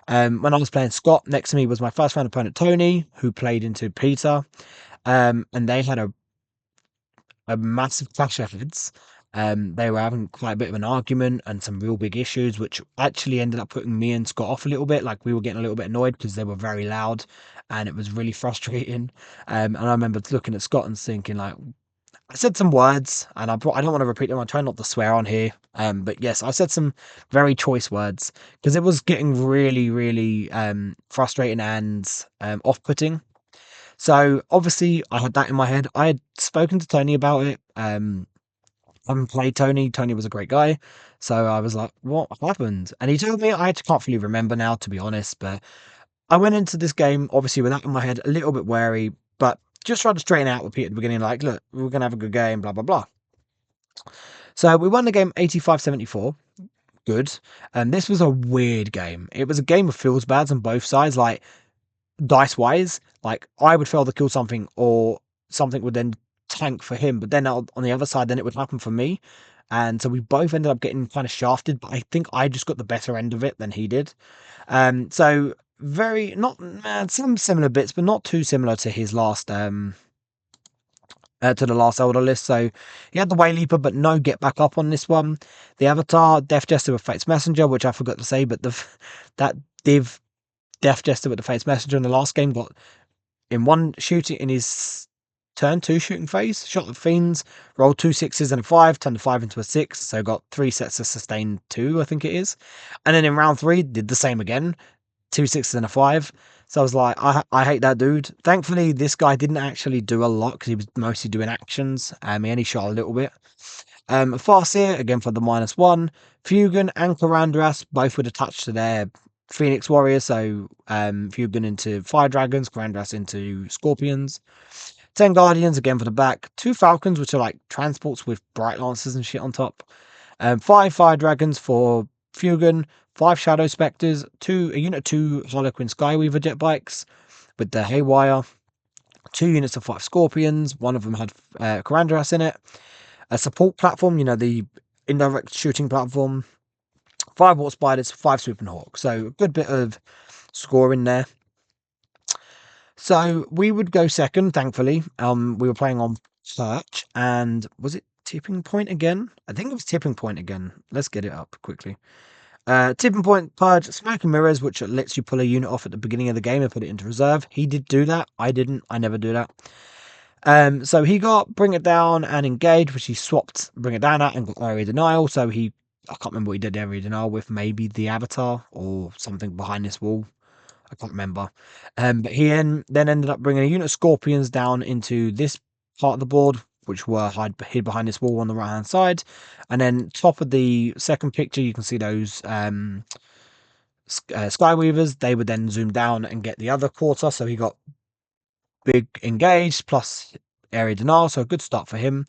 when I was playing Scott, next to me was my first round opponent, Tony, who played into Peter. And they had a massive clash of heads. They were having quite a bit of an argument and some real big issues, which actually ended up putting me and Scott off a little bit. Like, we were getting a little bit annoyed because they were very loud and it was really frustrating. And I remember looking at Scott and thinking, like, I said some words, and I don't want to repeat them. I try not to swear on here. But yes, I said some very choice words because it was getting really, really frustrating and off-putting. So obviously I had that in my head. I had spoken to Tony about it. I haven't played Tony. Tony was a great guy. So I was like, what happened? And he told me, I can't fully remember now, to be honest, but I went into this game, obviously, with that in my head, a little bit wary, but just tried to straighten out with Pete at the beginning, like, look, we're going to have a good game, blah, blah, blah. So we won the game 85-74. Good. And this was a weird game. It was a game of feels bads on both sides, like, dice wise. Like, I would fail to kill something, or something would then tank for him, but then on the other side, then it would happen for me. And so we both ended up getting kind of shafted, but I think I just got the better end of it than he did. So very, not some similar bits, but not too similar to his last to the last Elder list. So he had the Wayleaper, but no get back up on this one. The Avatar, Death Jester with Fate's Messenger, which I forgot to say, but that div Death Jester with the Fate's Messenger in the last game got in one shooting in his turn 2 shooting phase, shot the Fiends, rolled 2 6s and a 5, turned the 5 into a 6, so got 3 sets of sustain 2, I think it is. And then in round 3, did the same again, 2 6s and a 5. So I was like, I hate that dude. Thankfully, this guy didn't actually do a lot because he was mostly doing actions. He only shot a little bit. Farseer, again for the -1. Fugan and Karandras, both with a touch to their Phoenix Warriors. So Fugan into Fire Dragons, Karandras into Scorpions. 10 Guardians, again for the back. 2 Falcons, which are like transports with Bright Lancers and shit on top. 5 Fire Dragons for Fugan. 5 Shadow Spectres. A unit of 2 Harlequin Skyweaver jet bikes with the Haywire. 2 units of 5 Scorpions. One of them had Karandras in it. A support platform, the indirect shooting platform, 5 warp spiders, 5 swooping hawks. So a good bit of scoring there. So we would go second, thankfully. We were playing on search, and was it tipping point again? I think it was tipping point again. Let's get it up quickly. Tipping point, purge, smoke and mirrors, which lets you pull a unit off at the beginning of the game and put it into reserve. He did do that. I didn't. I never do that. So he got bring it down and engage, which he swapped bring it down at and got area denial. So I can't remember what he did area denial with, maybe the avatar or something behind this wall. I can't remember. But he then ended up bringing a unit of scorpions down into this part of the board, which were hid behind this wall on the right hand side. And then top of the second picture, you can see those Skyweavers. They would then zoom down and get the other quarter. So he got big engaged plus area denial. So a good start for him.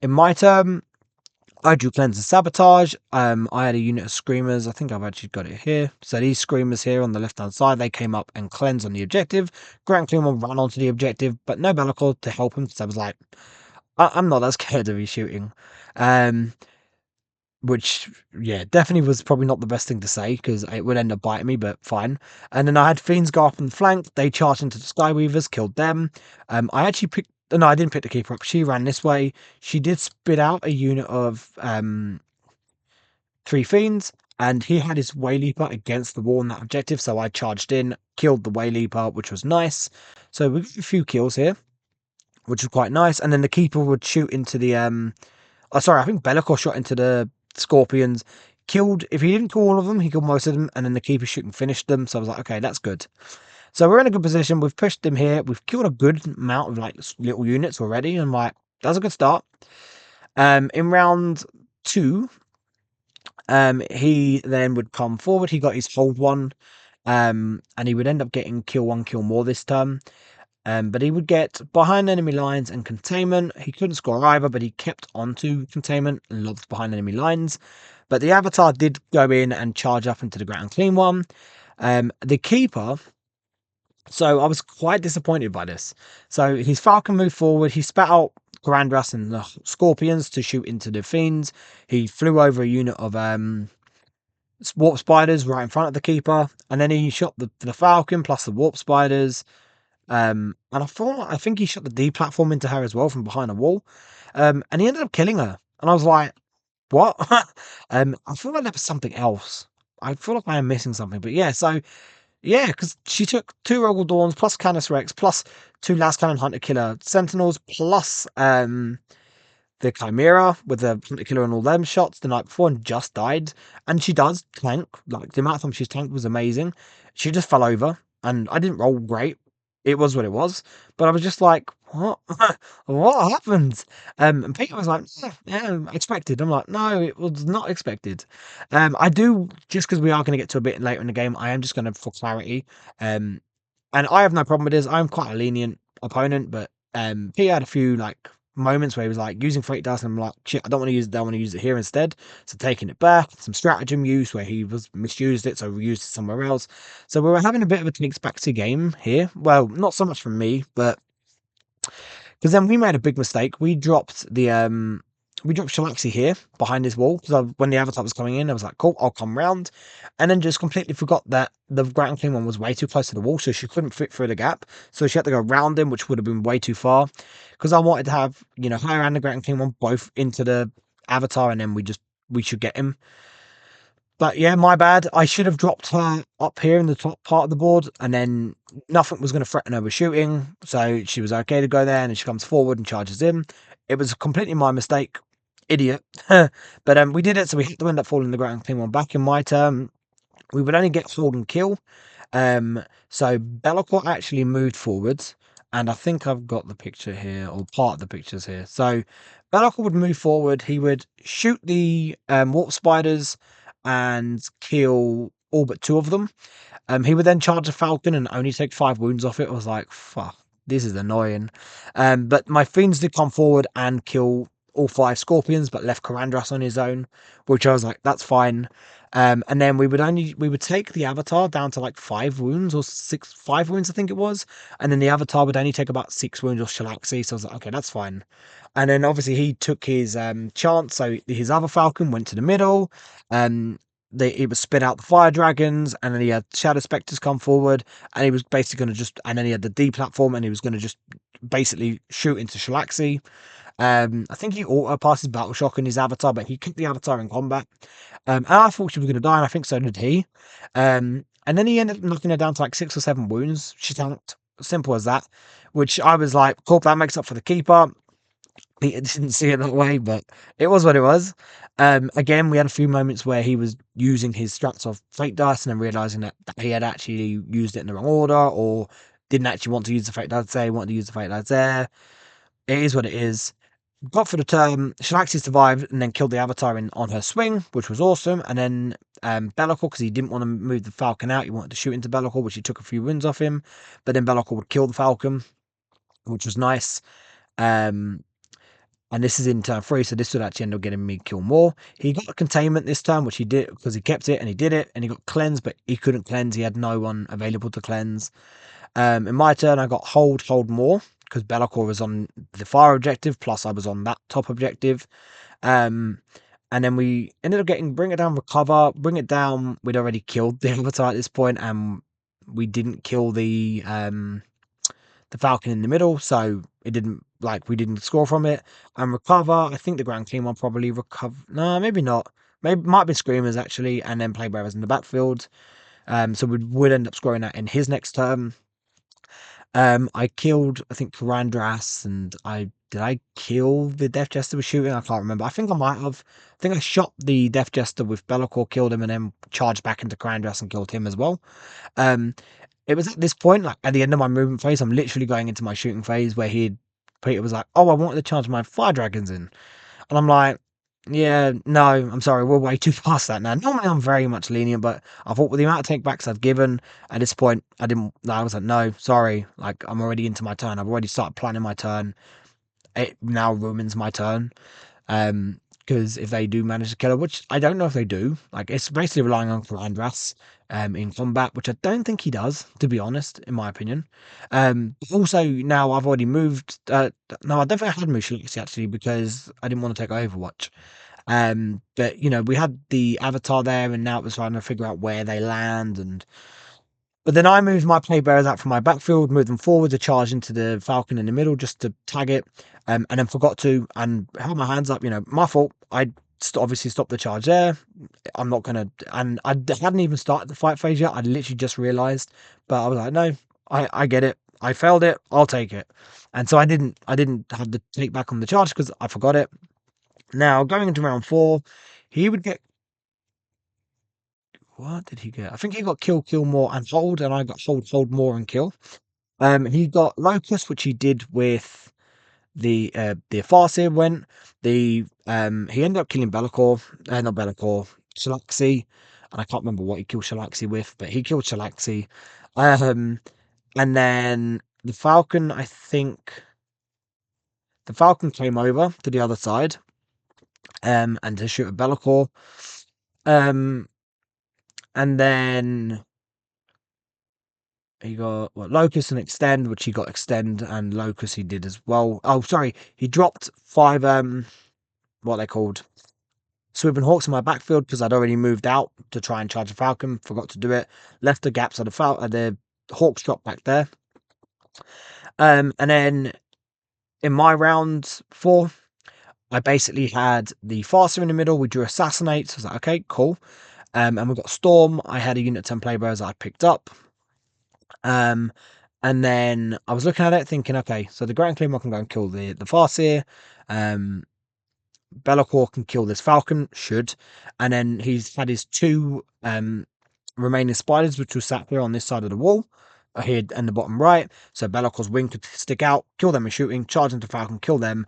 In my turn, I drew Cleanse and Sabotage. I had a unit of Screamers. I think I've actually got it here. So these Screamers here on the left-hand side, they came up and cleansed on the objective. Grant Clearmore ran onto the objective, but no Balazs to help him, because I was like, I'm not that scared of his shooting. Which, yeah, definitely was probably not the best thing to say, because it would end up biting me, but fine. And then I had Fiends go up on the flank. They charged into the Skyweavers, killed them. I actually picked... No, I didn't pick the keeper up. She ran this way. She did spit out a unit of 3 Fiends, and he had his Wayleaper against the wall on that objective, so I charged in, killed the Wayleaper, which was nice. So we got a few kills here, which was quite nice. And then the keeper would shoot into the I think Be'lakor shot into the Scorpions, killed... If he didn't kill all of them, he killed most of them, and then the keeper shoot and finished them. So I was like, okay, that's good. So we're in a good position. We've pushed them here. We've killed a good amount of like little units already, and like, that's a good start. In round 2, he then would come forward. He got his hold 1, and he would end up getting kill 1, kill more this turn. But he would get behind enemy lines and containment. He couldn't score either, but he kept onto containment and loved behind enemy lines. But the avatar did go in and charge up into the ground clean one. The keeper... So I was quite disappointed by this. So his Falcon moved forward. He spat out Grandras and the Scorpions to shoot into the Fiends. He flew over a unit of Warp Spiders right in front of the Keeper. And then he shot the Falcon plus the Warp Spiders. And I think he shot the D platform into her as well from behind a wall. And he ended up killing her. And I was like, what? I feel like there was something else. I feel like I am missing something. But yeah, so... Yeah, because she took 2 Rogel Dawns plus Canis Rex plus 2 Last Cannon Hunter Killer Sentinels plus the Chimera with the Hunter Killer and all them shots the night before and just died. And she does tank. Like, the amount of time she's tanked was amazing. She just fell over, and I didn't roll great. It was what it was. But I was just like, what? What happened? And Peter was like, yeah, expected. I'm like, no, it was not expected. I do, just because we are going to get to a bit later in the game, I am just going to, for clarity, and I have no problem with this. I'm quite a lenient opponent, but Peter had a few like moments where he was like using Freight Dust, and I'm like, shit, I don't want to use it. I want to use it here instead. So taking it back, some stratagem use where he was misused it, so we used it somewhere else. So we were having a bit of a takes back to game here. Well, not so much from me, but because then we made a big mistake. We dropped Shalaxi here behind this wall, because when the avatar was coming in, I was like, cool, I'll come round. And then just completely forgot that the Ground Clean one was way too close to the wall, so she couldn't fit through the gap. So she had to go round him, which would have been way too far. Because I wanted to have, her and the Ground Clean one both into the avatar, and then we should get him. But yeah, my bad. I should have dropped her up here in the top part of the board, and then nothing was going to threaten her with shooting. So she was okay to go there, and then she comes forward and charges in. It was completely my mistake. Idiot. But we did it, so we had to end up falling the ground clean one back. In my turn, we would only get hold and kill. So Be'lakor actually moved forwards, and I think I've got the picture here, or part of the pictures here. So Be'lakor would move forward. He would shoot the warp spiders and kill all but 2 of them. He would then charge the Falcon and only take 5 wounds off it. I was like, fuck, this is annoying. But my Fiends did come forward and kill all 5 scorpions, but left Karandras on his own, which I was like, that's fine. And then we would take the avatar down to like 5 wounds or 5 wounds, I think it was. And then the avatar would only take about 6 wounds or Shalaxi. So I was like, okay, that's fine. And then obviously he took his chance. So his other falcon went to the middle. It was spit out the fire dragons, and then he had shadow specters come forward, and he was basically going to and then he had the D platform, and he was going to just basically shoot into Shalaxi. I think he auto passes battle shock in his avatar, but he kicked the avatar in combat. And I thought she was going to die, and I think so did he. And then he ended up knocking her down to like 6 or 7 wounds. She tanked. Simple as that. Which I was like, cool, that makes up for the keeper. Peter didn't see it that way, but it was what it was. Again, we had a few moments where he was using his strats of fate dice and then realizing that he had actually used it in the wrong order, or didn't actually want to use the fate dice there, wanted to use the fate dice there. It is what it is. Got for the turn, Shalaxi survived and then killed the avatar on her swing, which was awesome. And then Be'lakor, because he didn't want to move the falcon out, he wanted to shoot into Be'lakor, which he took a few wounds off him. But then Be'lakor would kill the falcon, which was nice. And this is in turn 3, so this would actually end up getting me kill more. He got a containment this turn, which he did because he kept it and he did it, and he got cleanse, but he couldn't cleanse. He had no one available to cleanse. In my turn, I got hold more because Be'lakor was on the fire objective, plus I was on that top objective. And then we ended up getting bring it down, recover, bring it down. We'd already killed the avatar at this point, and we didn't kill the falcon in the middle, so it didn't, like, we didn't score from it. And recover, I think the Grand Clean one probably recover. No, maybe not. Maybe might be Screamers actually, and then play bearers in the backfield. So we would end up scoring that in his next turn. I killed, I think, Karandras, and did I kill the Death Jester with shooting? I can't remember. I think I might have. I think I shot the Death Jester with Be'lakor, killed him, and then charged back into Karandras and killed him as well. It was at this point, like at the end of my movement phase, I'm literally going into my shooting phase where Peter was like, "Oh, I wanted to charge my fire dragons in," and I'm like, "Yeah, no, I'm sorry, we're way too past that now." Normally, I'm very much lenient, but I thought with the amount of takebacks I've given at this point, I was like, "No, sorry, like I'm already into my turn. I've already started planning my turn. It now ruins my turn." Because if they do manage to kill her, which I don't know if they do, like it's basically relying on Kalandras in combat, which I don't think he does, to be honest, in my opinion. Also, now I've already moved. No, I don't think I had moved Shalaxi actually because I didn't want to take Overwatch. But we had the avatar there, and now it was trying to figure out where they land and. But then I moved my play bearers out from my backfield, moved them forward to charge into the falcon in the middle just to tag it, and then forgot to and held my hands up. My fault. I obviously stopped the charge there. I'm not gonna, and I hadn't even started the fight phase yet. I literally just realised, but I was like, no, I get it. I failed it. I'll take it, and so I didn't have the take back on the charge because I forgot it. Now going into round 4, he would get. What did he get? I think he got kill more and hold, and I got hold more and kill. He got Locust, which he did with the Farseer went. He ended up killing Be'lakor, not Be'lakor, Shalaxi, and I can't remember what he killed Shalaxi with, but he killed Shalaxi. And then the Falcon, I think the Falcon came over to the other side, and to shoot at Be'lakor. And then he got Locust and Extend, which he got Extend and Locust he did as well. Oh, sorry, he dropped 5 what they called Swooping Hawks in my backfield because I'd already moved out to try and charge a Falcon. Forgot to do it. Left the gaps of the Hawks dropped back there. And then in my round 4, I basically had the Farseer in the middle. We drew Assassinate. So I was like, okay, cool. And we got Storm. I had a unit 10 play bearers I picked up. And then I was looking at it thinking, okay, so the Grand Claymore can go and kill the Farseer. Be'lakor can kill this Falcon, should. And then he's had his 2 remaining spiders, which were sat here on this side of the wall, here in the bottom right. So Be'lakor's wing could stick out, kill them in shooting, charge into Falcon, kill them.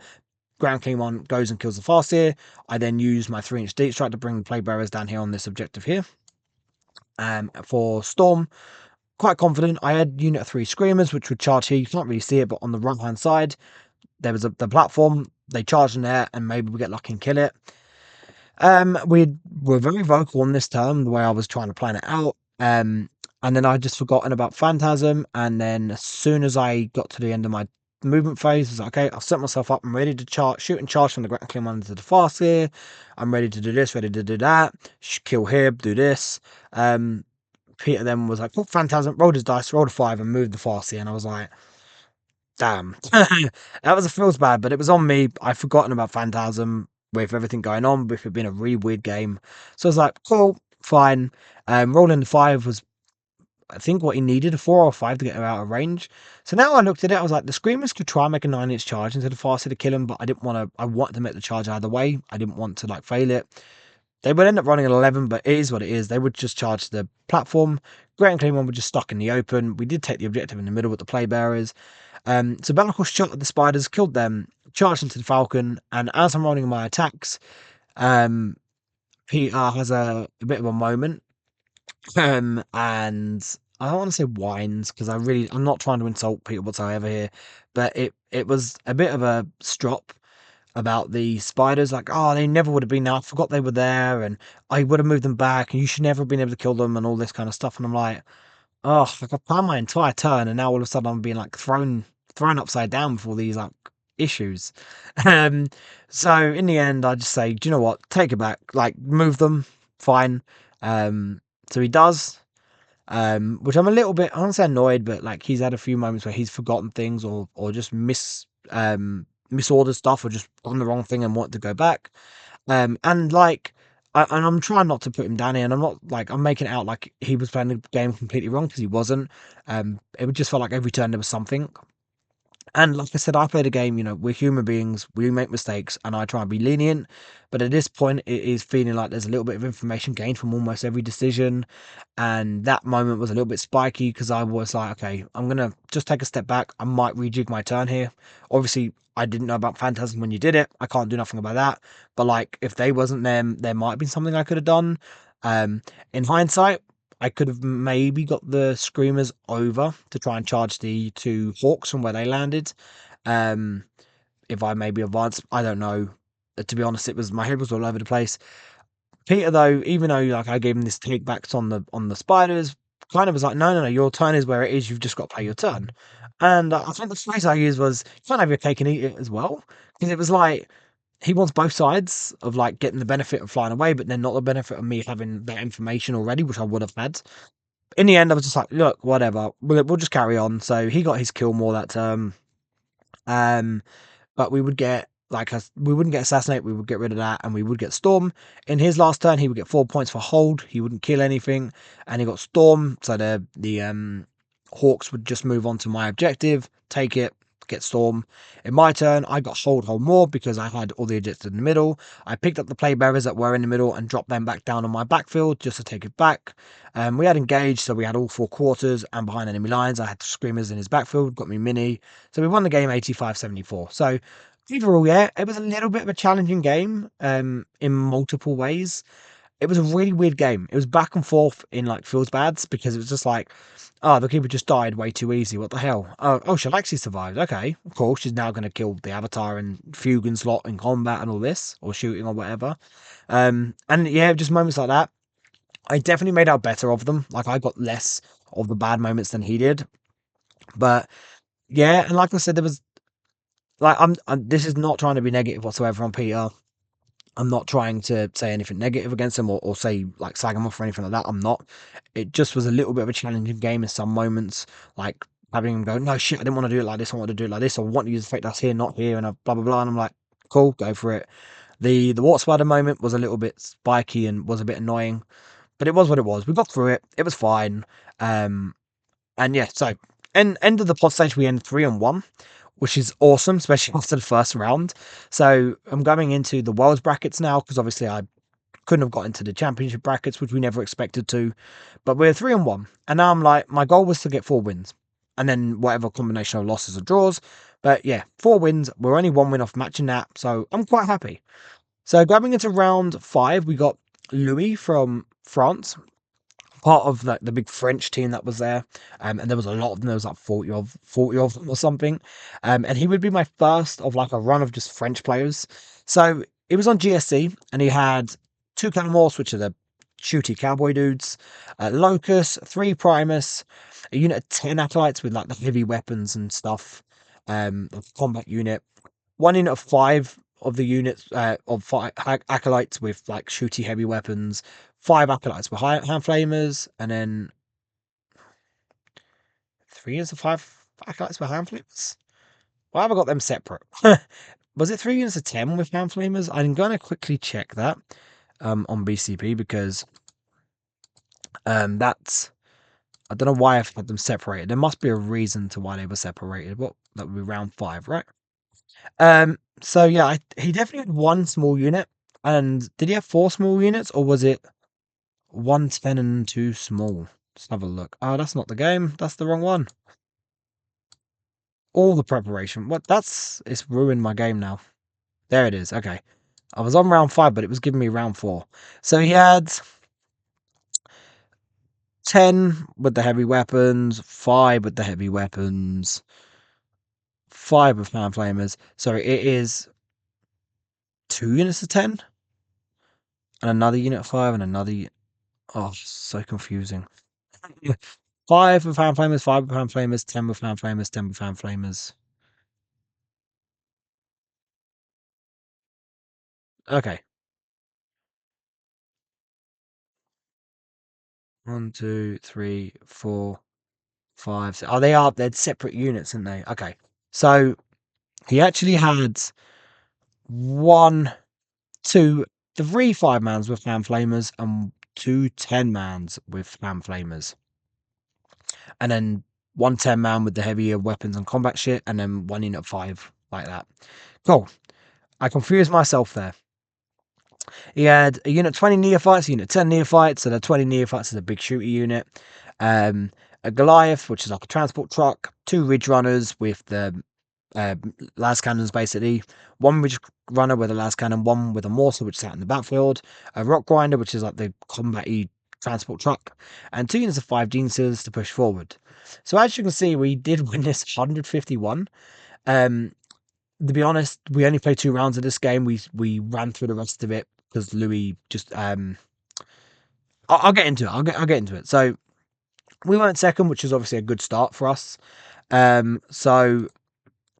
Grand Clean goes and kills the Farseer. I then use my 3-inch deep strike to bring the play bearers down here on this objective here. For Storm, quite confident. I had unit 3 Screamers, which would charge here. You can't really see it, but on the right hand side, there was the platform. they charge in there and maybe we get lucky and kill it. We were very vocal on this term, the way I was trying to plan it out. And then I just forgotten about Phantasm. And then as soon as I got to the end of my movement phase, I was like, okay, I've set myself up. I'm ready to shoot and charge from the Grand Clean one into the fast here. I'm ready to do this, ready to do that. Kill here, do this. Peter then was like, oh, Phantasm, rolled his dice, rolled a 5 and moved the fast here. And I was like, damn. That was, it feels bad, but it was on me. I'd forgotten about Phantasm with everything going on, with it being a really weird game. So I was like, cool, fine. Rolling the 5 was, I think, what he needed, a 4 or 5 to get him out of range. So now I looked at it, I was like, the Screamers could try and make a 9-inch charge into the faster to kill him, but I didn't want to, I wanted to make the charge either way. I didn't want to like fail it. They would end up running an 11, but it is what it is. They would just charge the platform. Great and Clean One were just stuck in the open. We did take the objective in the middle with the play bearers. So Balazs shot at the spiders, killed them, charged into the Falcon, and as I'm rolling my attacks, um, Peter has a bit of a moment, and I don't want to say whines because I'm not trying to insult Peter whatsoever here, but it was a bit of a strop about the spiders, like, oh, they never would have been there. I forgot they were there, and I would have moved them back, and you should never have been able to kill them, and all this kind of stuff. And I'm like, oh, like I planned my entire turn, and now all of a sudden I'm being like thrown upside down with all these like issues. Um, so in the end, I just say, do you know what? Take it back, like move them, fine. Um, so he does. Which I'm a little bit, I don't say annoyed, but like he's had a few moments where he's forgotten things or just misordered stuff or just on the wrong thing and wanted to go back. And like, and I'm trying not to put him down here, and I'm not like I'm making it out like he was playing the game completely wrong because he wasn't. It would just felt like every turn there was something. And like I said, I play the game, we're human beings, we make mistakes, and I try and be lenient. But at this point, it is feeling like there's a little bit of information gained from almost every decision. And that moment was a little bit spiky because I was like, okay, I'm going to just take a step back. I might rejig my turn here. Obviously, I didn't know about Phantasm when you did it. I can't do nothing about that. But like, if they wasn't them, there might have been something I could have done. Um, in hindsight, I could have maybe got the Screamers over to try and charge the two Hawks from where they landed. Um, if I maybe advanced, I don't know. To be honest, my head was all over the place. Peter, though, even though like I gave him this take backs on the spiders, kind of was like, no, your turn is where it is. You've just got to play your turn. And I think the phrase I used was, you can't have your cake and eat it as well, because it was like he wants both sides of like getting the benefit of flying away, but then not the benefit of me having that information already, which I would have had. In the end, I was just like, look, whatever, we'll just carry on. So he got his kill more that term. Um, but we would get we wouldn't get assassinate, we would get rid of that, and we would get storm. In his last turn, he would get 4 points for hold. He wouldn't kill anything, and he got storm. So the Hawks would just move on to my objective, take it, get storm. In my turn, I got hold more because I had all the objectives in the middle. I picked up the play bearers that were in the middle and dropped them back down on my backfield just to take it back. We had engaged, so we had all 4 quarters, and behind enemy lines, I had screamers in his backfield, got me mini. So we won the game 85-74. So overall, yeah, it was a little bit of a challenging game in multiple ways. It was a really weird game. It was back and forth in like feels bads because it was just like, oh, the keeper just died way too easy. What the hell? Oh, she actually survived. Okay, of course, she's now going to kill the Avatar and Fugue and Slot in combat and all this, or shooting or whatever. And yeah, just moments like that. I definitely made out better of them. Like I got less of the bad moments than he did. But yeah, and like I said, there was like this is not trying to be negative whatsoever on Peter. I'm not trying to say anything negative against him or say like slag him off or anything like that. I'm not. It just was a little bit of a challenging game in some moments, like having him go, no shit, I didn't want to do it like this. I want to do it like this. I want to use the fact that's here, not here, and blah blah blah. And I'm like, cool, go for it. The water spider moment was a little bit spiky and was a bit annoying, but it was what it was. We got through it. It was fine. And yeah, so end of the pod stage, we end 3-1, which is awesome, especially after the first round. So I'm going into the world's brackets now because obviously I couldn't have got into the championship brackets, which we never expected to. But we're 3-1, and now I'm like, my goal was to get 4 wins, and then whatever combination of losses or draws. But yeah, 4 wins. We're only 1 win off matching that, so I'm quite happy. So grabbing into round 5, we got Louis from France part of like the big French team that was there. And there was a lot of them. There was like 40 of them or something. And he would be my first of like a run of just French players. So it was on GSC, and he had two Canimals, which are the shooty cowboy dudes, Locust, three Primus, a unit of 10 acolytes with like the heavy weapons and stuff, of combat unit, one unit of five of the units of five acolytes with like shooty heavy weapons, five acolytes with hand flamers, and then three units of five acolytes with hand flamers. Why have I got them separate? Was it 3 units of 10 with hand flamers? I'm going to quickly check that on BCP, because that's, I don't know why I've had them separated. There must be a reason to why they were separated. What, that would be round 5, right? So yeah, he definitely had one small unit. And did he have 4 small units, or was it 1 10 and 2 small? Let's have a look. Oh, that's not the game. That's the wrong one. All the preparation. What? It's ruined my game now. There it is. Okay. I was on round 5, but it was giving me round 4. So he had 10 with the heavy weapons, 5 with the heavy weapons, 5 with hand flamers. So it is 2 units of 10, and another unit of 5, and another. Oh, so confusing. 5 with hand flamers, 5 with hand flamers, 10 with hand flamers, 10 with hand flamers. Okay. 1, 2, 3, 4, 5. Oh, they're separate units, aren't they? Okay. So he actually had 1, 2, 3 5-mans with hand flamers, and 2 10-mans with hand flamers. And then 1 10-man with the heavier weapons and combat shit, and then 1 unit of 5, like that. Cool. I confused myself there. He had a unit 20 neophytes, a unit 10 neophytes, so the 20 neophytes is a big shooter unit. A Goliath, which is like a transport truck, 2 Ridge Runners with the las cannons, basically. 1 Ridge Runner with a las cannon, 1 with a mortar, which is out in the battlefield. A Rock Grinder, which is like the combat-y transport truck, and 2 units of 5 Gene Stealers to push forward. So as you can see, we did win this 151. To be honest, we only played 2 rounds of this game. We ran through the rest of it because Louis just I'll get into it. I'll get into it. So we went second, which is obviously a good start for us. So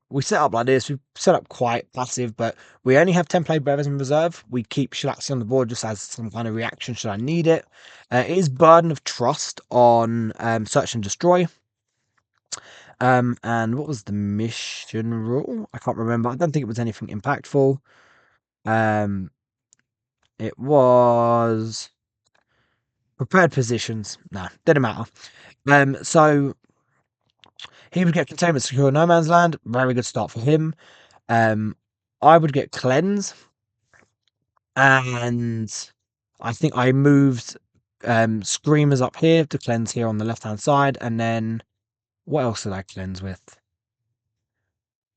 we set up like this. We set up quite passive, but we only have 10 play brothers in reserve. We keep Shalaxi on the board just as some kind of reaction should I need it. It is Burden of Trust on Search and Destroy. And what was the mission rule? I can't remember. I don't think it was anything impactful. It was prepared positions. Nah, didn't matter. So he would get containment, secure no man's land. Very good start for him. I would get cleanse, and I think I moved screamers up here to cleanse here on the left hand side, and then what else did I cleanse with?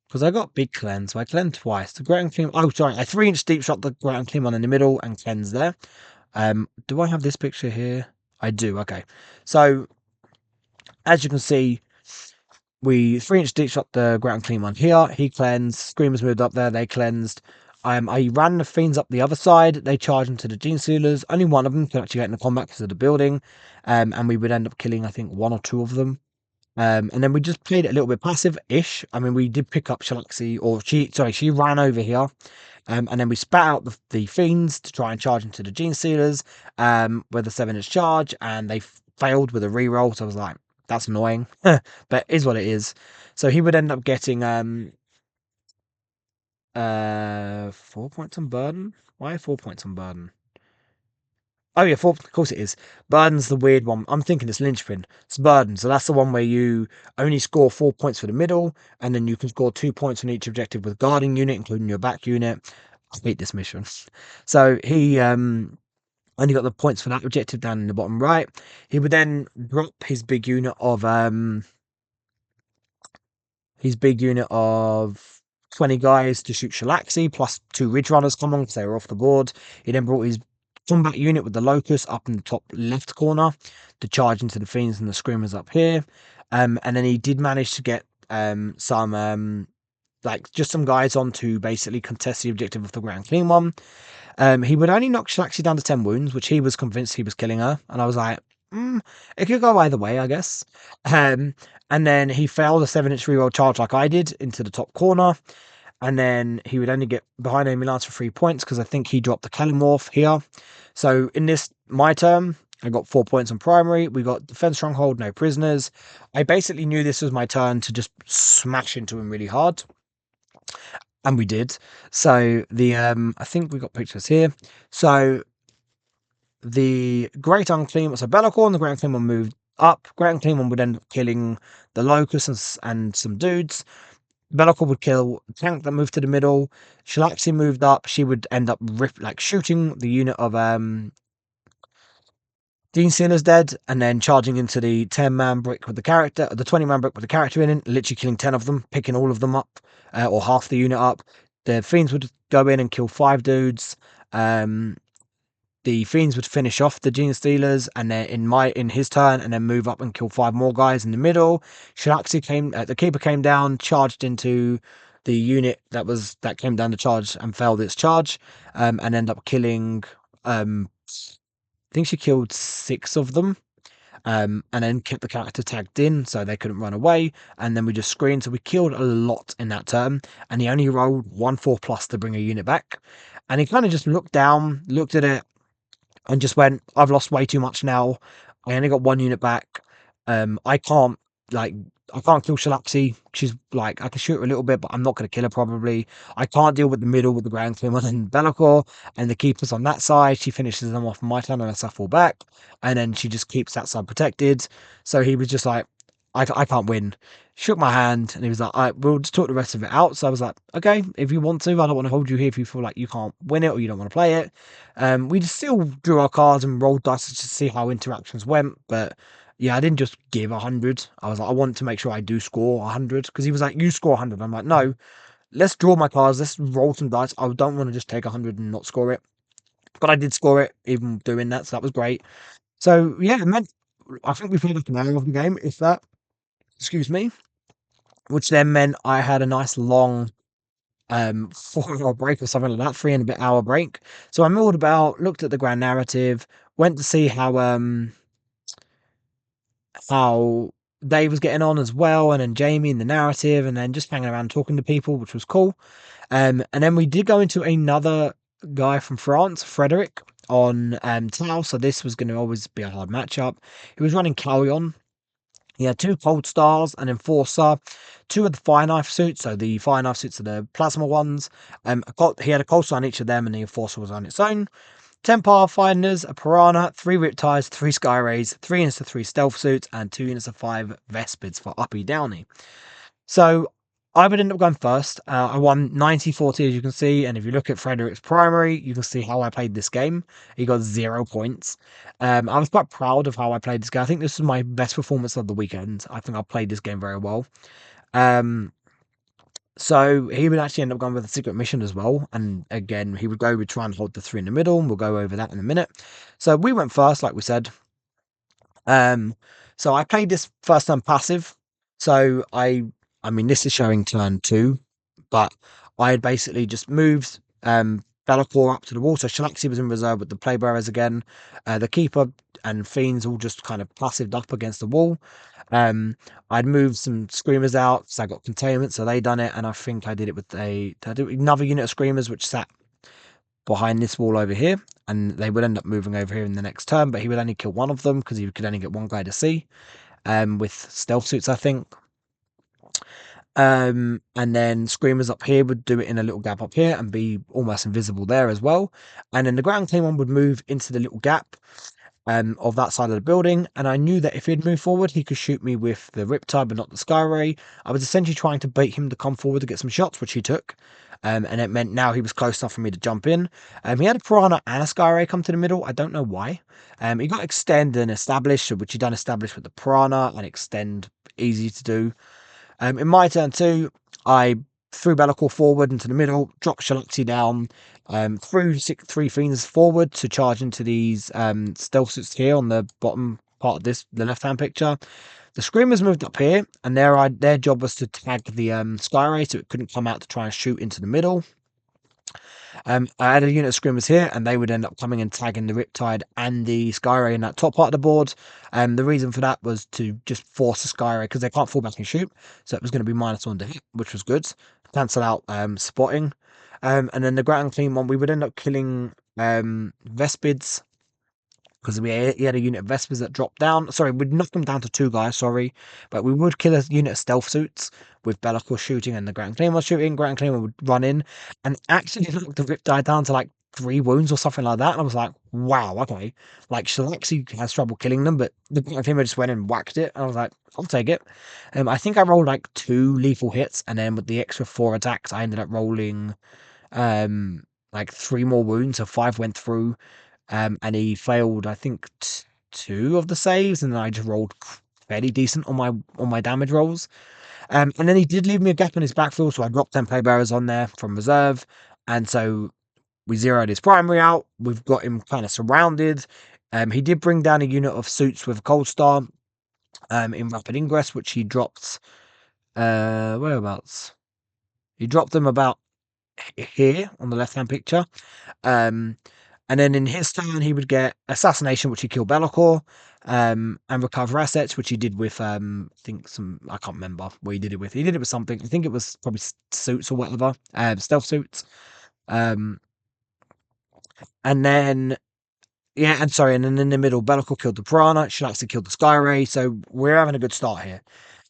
Because I got big cleanse, so I cleansed twice. The ground clean. Oh, sorry, I 3-inch deep shot the ground clean on in the middle and cleanse there. Do I have this picture here? I do. Okay, so as you can see, we 3-inch deep shot the ground clean one here. He cleansed. Screamers moved up there. They cleansed. I ran the fiends up the other side. They charged into the Gene Stealers. Only one of them could actually get into combat because of the building, and we would end up killing, I think, 1 or 2 of them. And then we just played it a little bit passive-ish. I mean, we did pick up Shalaxi, or she ran over here. And then we spat out the fiends to try and charge into the Gene Stealers with a 7-inch charge, and they failed with a reroll. So I was like, that's annoying, but it is what it is. So he would end up getting 4 points on Burden. Why 4 points on Burden? Oh yeah, 4. Of course it is. Burden's the weird one. I'm thinking it's Linchpin. It's Burden. So that's the one where you only score 4 points for the middle, and then you can score 2 points on each objective with guarding unit, including your back unit. I hate this mission. So he only got the points for that objective down in the bottom right. He would then drop his big unit of 20 guys to shoot Shalaxi, plus 2 Ridge Runners come on because they were off the board. He then brought his combat unit with the Locust up in the top left corner to charge into the Fiends and the Screamers up here. And then he did manage to get some like just some guys on to basically contest the objective of the Grand Clean one. He would only knock Shalaxi down to 10 wounds, which he was convinced he was killing her. And I was like, it could go either way, I guess. And then he failed a 7-inch reroll charge like I did into the top corner. And then he would only get behind enemy lines for 3 points because I think he dropped the Calimorph here. So in this, my turn, I got 4 points on primary. We got defense stronghold, no prisoners. I basically knew this was my turn to just smash into him really hard. And we did. So the I think we got pictures here. So the Great Unclean, so Bellacore and the Great Unclean one moved up. Great Unclean one would end up killing the Locust and some dudes. Bellacore would kill the tank that moved to the middle. Shalaxi moved up. She would end up shooting the unit of Dean Sealer's dead, and then charging into the 10-man brick with the 20-man brick with the character in it, literally killing 10 of them, picking all of them up, or half the unit up. The Fiends would go in and kill 5 dudes. The Fiends would finish off the Gene Stealers, and then in his turn, and then move up and kill 5 more guys in the middle. Shalaxi the Keeper came down, charged into the unit that came down to charge and failed its charge, and ended up killing. I think she killed 6 of them, and then kept the character tagged in so they couldn't run away. And then we just screened, so we killed a lot in that turn. And he only rolled 1/4+ to bring a unit back. And he kind of just looked down, looked at it, and just went, I've lost way too much now. I only got 1 unit back. I can't kill Shalaxi. She's like, I can shoot her a little bit, but I'm not going to kill her probably. I can't deal with the middle with the Grand Clean and Bellacore and the Keepers on that side. She finishes them off on my turn unless I fall back. And then she just keeps that side protected. So he was just like, I can't win. Shook my hand and he was like, all right, we'll just talk the rest of it out. So I was like, okay, if you want to, I don't want to hold you here if you feel like you can't win it or you don't want to play it. We just still drew our cards and rolled dice to see how interactions went. But yeah, I didn't just give 100. I was like, I want to make sure I do score 100 because he was like, you score 100. I'm like, no, let's draw my cards. Let's roll some dice. I don't want to just take 100 and not score it. But I did score it even doing that. So that was great. So yeah, it meant, I think we played like an hour of the game, if that. Excuse me, which then meant I had a nice long 4-hour break or something like that, 3 and a bit hour break. So I milled about, looked at the grand narrative, went to see how Dave was getting on as well, and then Jamie in the narrative, and then just hanging around talking to people, which was cool. And then we did go into another guy from France, Frederick, on Tau, so this was going to always be a hard matchup. He was running Callion. He had 2 Cold Stars, an Enforcer, 2 of the Fire Knife suits. So the Fire Knife suits are the plasma ones. He had a Cold Star on each of them, and the Enforcer was on its own. 10 Pathfinders, a Piranha, 3 Riptides, 3 Sky Rays, 3 units of 3 Stealth Suits, and 2 units of 5 Vespids for Uppy Downy. So I would end up going first. I won 90-40, as you can see. And if you look at Frederick's primary, you can see how I played this game. He got 0 points. I was quite proud of how I played this game. I think this was my best performance of the weekend. I think I played this game very well. So he would actually end up going with a secret mission as well. And again, he would try and hold the 3 in the middle. And we'll go over that in a minute. So we went first, like we said. So I played this first turn passive. So I mean, this is showing turn 2, but I had basically just moved Bellacore up to the wall. So Shalaxi was in reserve with the Playbearers again. The Keeper and Fiends all just kind of passived up against the wall. I'd moved some Screamers out, so I got containment, so they done it. And I think I did it with another unit of Screamers, which sat behind this wall over here. And they would end up moving over here in the next turn, but he would only kill 1 of them because he could only get 1 guy to see. With Stealth Suits, I think. And then Screamers up here would do it in a little gap up here and be almost invisible there as well. And then the Grand Clean one would move into the little gap of that side of the building. And I knew that if he'd move forward, he could shoot me with the Riptide, but not the Sky Ray. I was essentially trying to bait him to come forward to get some shots, which he took. And it meant now he was close enough for me to jump in. He had a Piranha and a Sky Ray come to the middle. I don't know why. He got Extend and Establish, which he done Establish with the Piranha, and Extend easy to do. In my turn 2, I threw Bellacore forward into the middle, dropped Shalaxi down, threw 3 Fiends forward to charge into these Stealth Suits here on the bottom part of the left-hand picture. The Screamers moved up here, and their job was to tag the Sky Ray so it couldn't come out to try and shoot into the middle. I had a unit of Screamers here, and they would end up coming and tagging the Riptide and the Sky Ray in that top part of the board. The reason for that was to just force the Sky Ray, because they can't fall back and shoot, so it was going to be -1 to hit, which was good. Cancel out spotting. And then the Ground Clean one, we would end up killing Vespids, because he had a unit of Vespers that dropped down. Sorry, we'd knock them down to 2 guys, sorry. But we would kill a unit of Stealth Suits with Bellicor shooting and the Grand Claymore shooting. Grand Claymore would run in and actually knock the Riptide down to like 3 wounds or something like that. And I was like, wow, okay. Like, Shalaxi has trouble killing them, but the Grand Claymore just went and whacked it. And I was like, I'll take it. I think I rolled like 2 lethal hits, and then with the extra 4 attacks, I ended up rolling like 3 more wounds, so 5 went through. And he failed, I think, 2 of the saves, and then I just rolled fairly decent on my damage rolls. And then he did leave me a gap in his backfield, so I dropped 10 Playbearers on there from reserve, and so we zeroed his primary out. We've got him kind of surrounded. He did bring down a unit of Suits with Cold Star in Rapid Ingress, which he dropped whereabouts? He dropped them about here on the left-hand picture. And then in his turn, he would get Assassination, which he killed Bellicor, and Recover Assets, which he did with, I think I can't remember what he did it with. He did it with something. I think it was probably Suits or whatever, Stealth Suits. And then, and then in the middle, Bellicor killed the Piranha, Shalaxi killed the Sky Ray, so we're having a good start here.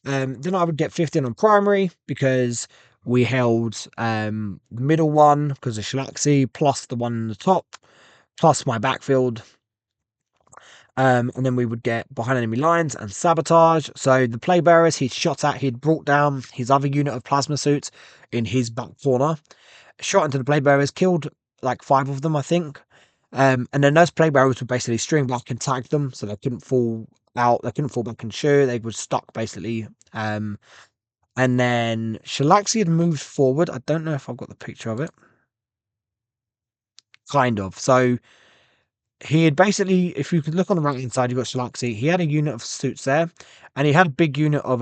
Then I would get 15 on primary, because we held the middle one, because of Shalaxi, plus the one on the top, plus my backfield. And then we would get behind enemy lines and sabotage. So the Playbearers he'd shot at, he'd brought down his other unit of plasma suits in his back corner, shot into the Playbearers, killed like 5 of them, I think. And then those Playbearers would basically string back and tag them, so they couldn't fall out, they couldn't fall back and shoot, they were stuck basically. And then Shalaxi had moved forward. I don't know if I've got the picture of it. Kind of. So he had basically, if you could look on the right hand side, you've got Shalaxi. He had a unit of Suits there, and he had a big unit of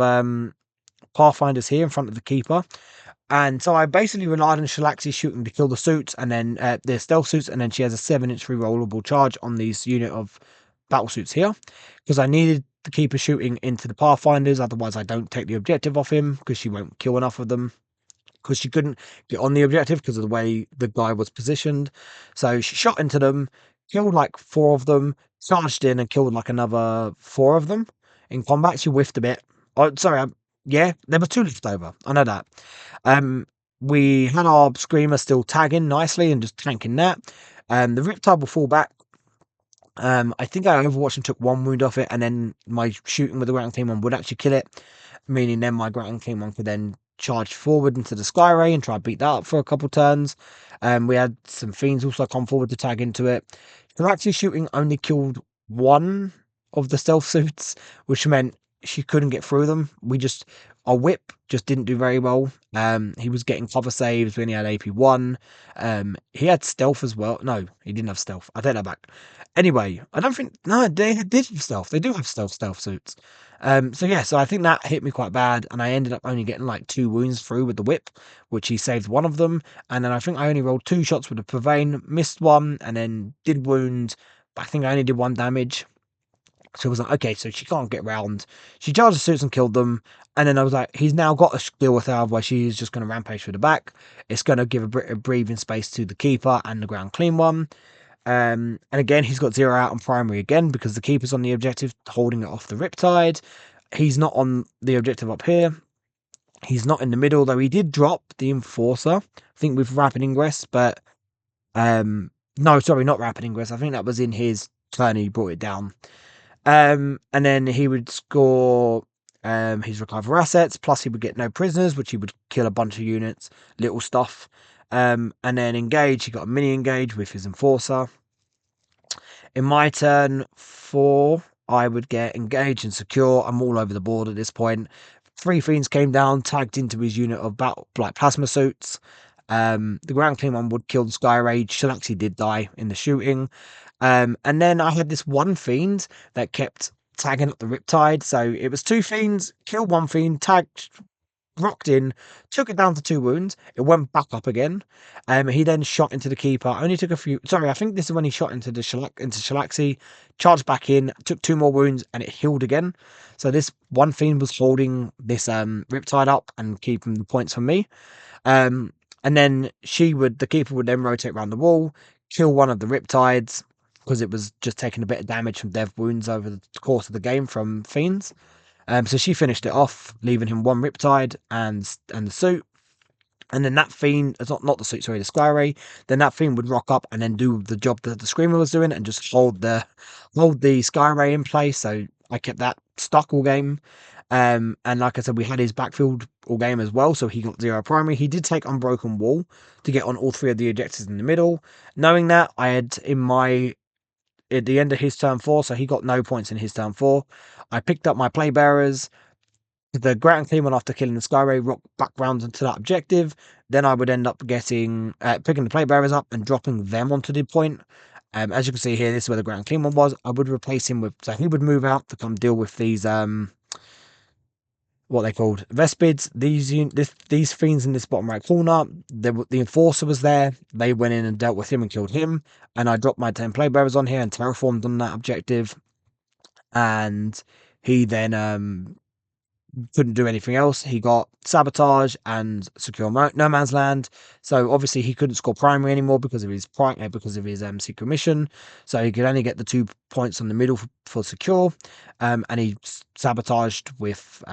Pathfinders here in front of the Keeper. And so I basically relied on Shalaxi shooting to kill the Suits, and then the Stealth Suits, and then she has a 7-inch rerollable charge on these unit of Battle Suits here, because I needed the Keeper shooting into the Pathfinders, otherwise I don't take the objective off him, because she won't kill enough of them, because she couldn't get on the objective because of the way the guy was positioned. So she shot into them, killed like 4 of them, charged in and killed like another 4 of them. In combat, she whiffed a bit. Oh, sorry, yeah, there were 2 left over. I know that. We had our Screamer still tagging nicely and just tanking that. The Riptide will fall back. I think I overwatched and took 1 wound off it, and then my shooting with the Ground Clean one would actually kill it, meaning then my Ground Clean one could then charge forward into the Sky Ray and try to beat that up for a couple turns. We had some Fiends also come forward to tag into it. Her actually shooting only killed 1 of the Stealth Suits, which meant she couldn't get through them. Our whip just didn't do very well. He was getting cover saves when he had AP1. He had stealth as well. No, he didn't have stealth. I take that back. Anyway, I don't think, no, they did have stealth. They do have stealth suits. So I think that hit me quite bad, and I ended up only getting like 2 wounds through with the whip, which he saved 1 of them. And then I think I only rolled 2 shots with the Purveyne, missed 1, and then did wound, but I think I only did 1 damage. So I was like, okay, so she can't get round. She charged the Suits and killed them. And then I was like, he's now got to deal with her, otherwise she's just going to rampage through the back. It's going to give a bit of breathing space to the Keeper and the Ground Clean one. And again, he's got 0 out on primary again, because the Keeper's on the objective, holding it off the Riptide. He's not on the objective up here. He's not in the middle, though he did drop the Enforcer, I think with Rapid Ingress, but no, sorry, not Rapid Ingress. I think that was in his turn, he brought it down. And then he would score his Recover Assets, plus he would get no prisoners, which he would kill a bunch of units, little stuff. And then Engage, he got a mini Engage with his Enforcer. In my turn 4, I would get Engage and Secure. I'm all over the board at this point. 3 Fiends came down, tagged into his unit of Plasma Suits. The Ground Clean one would kill the Sky Rage. Shalaxi did die in the shooting. And then I had this 1 Fiend that kept tagging up the Riptide. So it was 2 fiends, killed 1 fiend, tagged, rocked in, took it down to 2 wounds. It went back up again. He then shot into the keeper. Only took a few. Sorry, I think this is when he shot into the Shalaxi, charged back in, took 2 more wounds, and it healed again. So this 1 fiend was holding this Riptide up and keeping the points for me. Um, and then the keeper would then rotate around the wall, kill one of the Riptides because it was just taking a bit of damage from dev wounds over the course of the game from fiends. So she finished it off, leaving him 1 Riptide and the suit. And then that fiend, it's not the suit, sorry, the Sky Ray. Then that fiend would rock up and then do the job that the Screamer was doing and just hold the Sky Ray in place. So I kept that stuck all game. And like I said, we had his backfield all game as well, so he got 0 primary. He did take Unbroken Wall to get on all 3 of the objectives in the middle. Knowing that, I had at the end of his turn 4, so he got no points in his turn 4. I picked up my Play Bearers. The ground came on after killing the Skyray, rock back round into that objective. Then I would end up getting picking the Play Bearers up and dropping them onto the point. As you can see here, this is where the ground clean one was. I would replace him with, so he would move out to come deal with these what they called Vespids. These fiends in this bottom right corner. The Enforcer was there. They went in and dealt with him and killed him. And I dropped my 10 Play Bearers on here and terraformed on that objective. And he then couldn't do anything else. He got Sabotage and Secure No Man's Land. So obviously he couldn't score primary anymore because of his secret mission. So he could only get the 2 points on the middle for secure. And he sabotaged with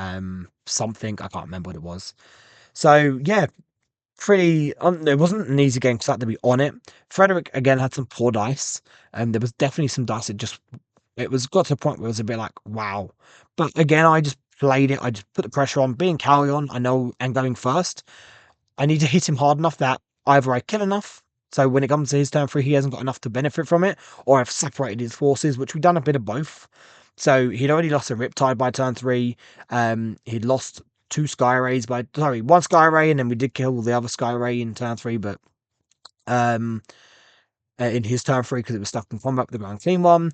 something. I can't remember what it was. So yeah, pretty. It wasn't an easy game because I had to be on it. Frederick again had some poor dice, and there was definitely some dice that it was got to a point where it was a bit like wow. But again, I just played it. I just put the pressure on. Being Carrion, I know, and going first, I need to hit him hard enough that either I kill enough, so when it comes to his turn 3, he hasn't got enough to benefit from it, or I've separated his forces, which we've done a bit of both. So he'd already lost a Riptide by turn 3. He'd lost 2 Sky Rays one Sky Ray, and then we did kill the other Sky Ray in turn 3, but in his turn 3 because it was stuck in combat with the ground clean one.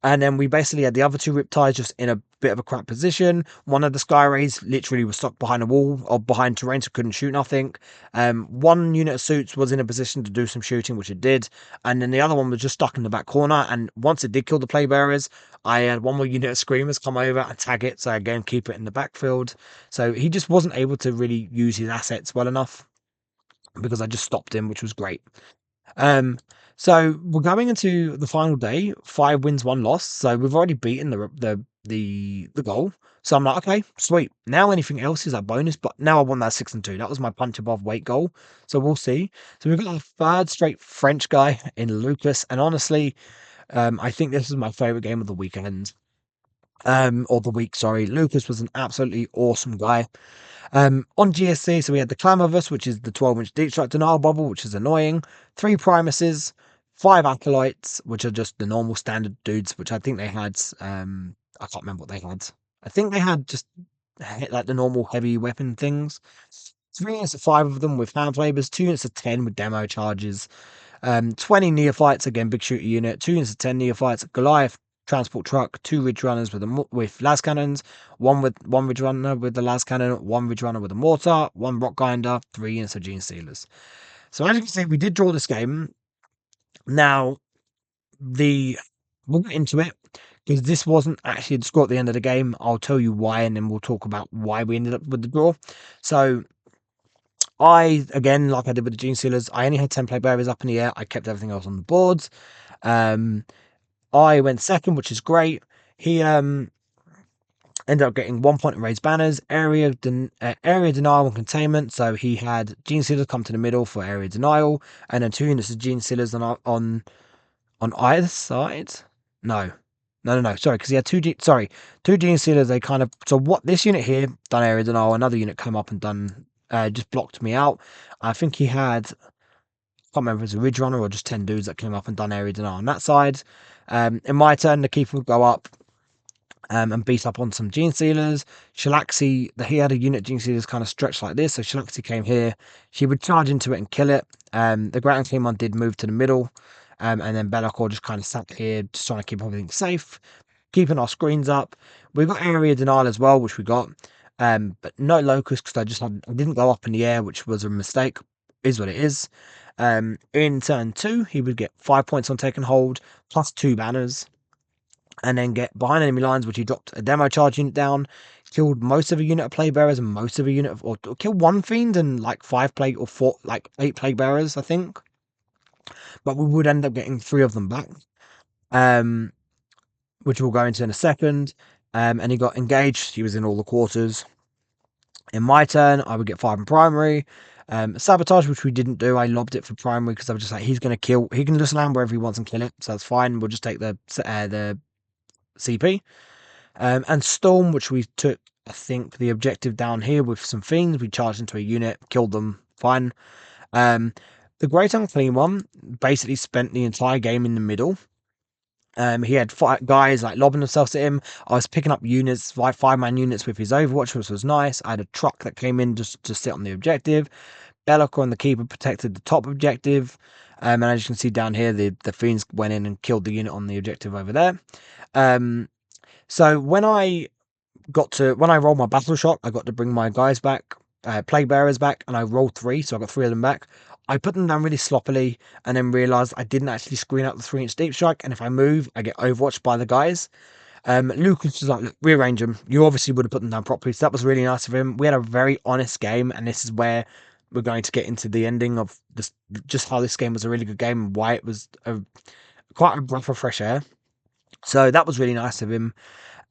And then we basically had the other 2 Riptides just in a bit of a crap position. One of the Sky Rays literally was stuck behind a wall or behind terrain, so couldn't shoot nothing. 1 unit of suits was in a position to do some shooting, which it did. And then the other one was just stuck in the back corner. And once it did kill the Play Bearers, I had 1 more unit of Screamers come over and tag it. So again, keep it in the backfield. So he just wasn't able to really use his assets well enough because I just stopped him, which was great. So we're going into the final day, 5 wins, 1 loss. So we've already beaten the goal. So I'm like, okay, sweet. Now anything else is a bonus, but now I want that 6 and 2. That was my punch above weight goal. So we'll see. So we've got a 3rd straight French guy in Lucas, and honestly, I think this is my favorite game of the weekend. Or the week, sorry. Lucas was an absolutely awesome guy. On GSC, so we had the Clamorous, which is the 12-inch Deep Strike Denial Bubble, which is annoying. 3 Primuses, 5 Acolytes, which are just the normal standard dudes, which I think they had. I can't remember what they had. I think they had just like the normal heavy weapon things. 3 units of 5 of them with hand flavors, 2 units of 10 with demo charges, 20 Neophytes, again, big shooter unit, 2 units of 10 Neophytes, Goliath transport truck, 2 Ridge Runners with las cannons, one Ridge Runner with the las cannon, 1 Ridge Runner with a mortar, 1 Rock Grinder, 3 units of Gene Stealers. So as you can see, we did draw this game. Now, we'll get into it because this wasn't actually the score at the end of the game. I'll tell you why, and then we'll talk about why we ended up with the draw. So again, like I did with the Gene Stealers, I only had 10 Play Bearers up in the air. I kept everything else on the boards. I went second, which is great. He ended up getting 1 point in raised banners, area denial and containment. So he had Gene Stealers come to the middle for area denial, and then 2 units of Gene Stealers on either side. No. Sorry, because he had 2 Gene Stealers. They kind of, so what this unit here done area denial. Another unit came up and done just blocked me out. I think he had, I can't remember if it was a Ridge Runner or just 10 dudes that came up and done area denial on that side. In my turn, the keeper would go up and beat up on some Gene Stealers. Shalaxi, he had a unit Gene Stealers kind of stretched like this, so Shalaxi came here. She would charge into it and kill it. The ground team on did move to the middle, and then Belacor just kind of sat here, just trying to keep everything safe. keeping our screens up. We got area denial as well, which we got, but no locust because I didn't go up in the air, which was a mistake. Is what it is. In turn 2, he would get 5 points on taken hold plus 2 banners, and then get behind enemy lines, which he dropped a demo charge unit down, killed most of a unit of plague bearers and most of a unit of, or killed one fiend and like 5 plague or 4, like 8 plague bearers, I think. But we would end up getting 3 of them back, which we'll go into in a second. And he got engaged. He was in all the quarters. In my turn, I would get 5 in primary. Sabotage, which we didn't do. I lobbed it for primary because I was just like, he's going to kill. He can just land wherever he wants and kill it. So that's fine. We'll just take the CP. And Storm, which we took, I think, the objective down here with some fiends. We charged into a unit, killed them, fine. The Great Unclean One basically spent the entire game in the middle. He had 5 guys like lobbing themselves at him. I was picking up units, 5-man units with his Overwatch, which was nice. I had a truck that came in just to sit on the objective. Belloc and the Keeper protected the top objective. And as you can see down here, the fiends went in and killed the unit on the objective over there. So when I rolled my battle shot, I got to bring my guys back, plague bearers back, and I rolled 3, so I got 3 of them back. I put them down really sloppily, and then realized I didn't actually screen out the 3-inch deep strike, and if I move, I get overwatched by the guys. Lucas was like, rearrange them. You obviously would have put them down properly, so that was really nice of him. We had a very honest game, and this is where we're going to get into the ending of this, just how this game was a really good game and why it was quite a breath of fresh air. So that was really nice of him.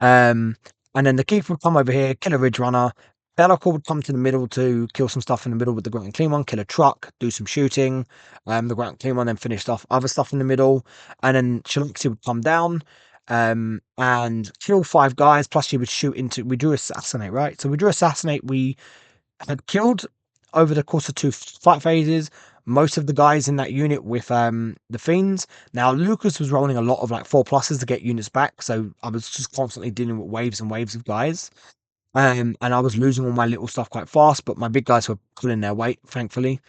And then the Keeper would come over here, kill a Ridge Runner. Belloc would come to the middle to kill some stuff in the middle with the Great and Clean One, kill a truck, do some shooting. The Great and Clean One then finished off other stuff in the middle. And then Shalaxi would come down and kill 5 guys, plus she would shoot into, we drew Assassinate, right? So we drew Assassinate, we had killed over the course of 2 fight phases most of the guys in that unit with the fiends. Now Lucas was rolling a lot of like 4+ to get units back, so I was just constantly dealing with waves and waves of guys, and I was losing all my little stuff quite fast, but my big guys were pulling their weight, thankfully.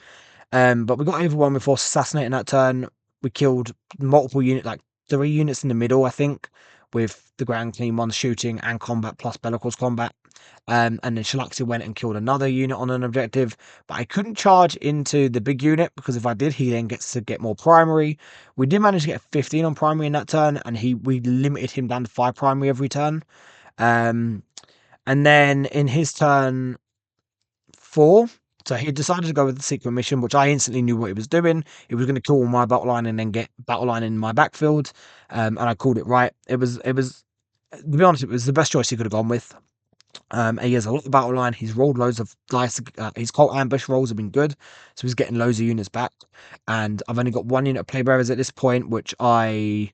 But we got overwhelmed with Force Assassinate in that turn. We killed multiple units, like 3 units in the middle, I think, with the Grand Clean One shooting and combat plus Bellacor's combat. And then Shalaxi went and killed another unit on an objective, but I couldn't charge into the big unit because if I did, he then gets to get more primary. We did manage to get 15 on primary in that turn, and we limited him down to 5 primary every turn. And then in his turn 4, so he decided to go with the secret mission, which I instantly knew what he was doing. He was going to kill all my battle line and then get battle line in my backfield, and I called it right. It was, to be honest, it was the best choice he could have gone with. He has a lot of battle line. He's rolled loads of dice. His cult ambush rolls have been good, so he's getting loads of units back. And I've only got 1 unit of play bearers at this point, which I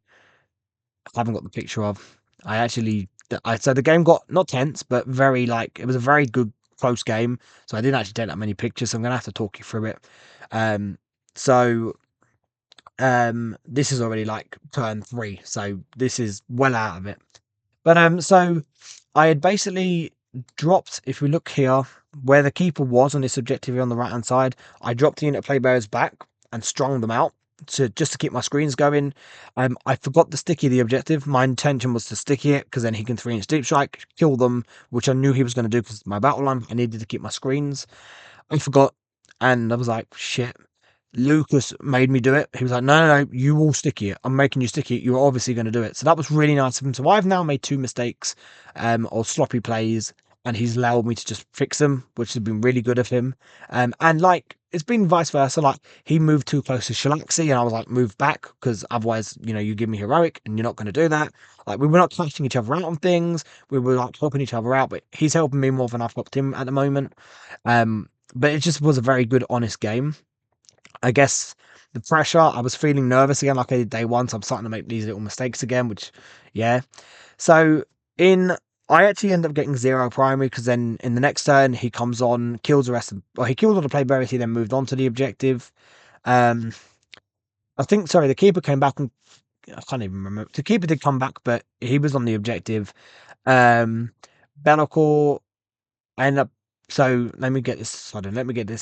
haven't got the picture of. So the game got not tense, but very it was a very good close game. So I didn't actually take that many pictures. So I'm gonna have to talk you through it. This is already turn 3, so this is well out of it. But so I had basically dropped, if we look here, where the Keeper was on this objective here on the right hand side, I dropped the unit play bearers back and strung them out just to keep my screens going. I forgot to sticky the objective. My intention was to sticky it because then he can 3-inch deep strike, kill them, which I knew he was going to do because my battle line. I needed to keep my screens. I forgot, and I was like, shit. Lucas made me do it. He was like, no, you will sticky it. I'm making you sticky it. You're obviously going to do it. So that was really nice of him. So I've now made 2 mistakes or sloppy plays, and he's allowed me to just fix them, which has been really good of him. And it's been vice versa. He moved too close to Shalaxi, and I was like, move back, because otherwise, you give me heroic, and you're not going to do that. We were not clashing each other out on things. We were helping each other out, but he's helping me more than I've helped him at the moment. But it just was a very good, honest game. I guess the pressure, I was feeling nervous again like I did day 1, so I'm starting to make these little mistakes again, which, yeah. So I actually end up getting 0 primary because then in the next turn he comes on, kills the rest of, he killed all the play bearers, he then moved on to the objective. I think, sorry, the Keeper came back and, I can't even remember. The Keeper did come back, but he was on the objective. Bellacore, I ended up, so let me get this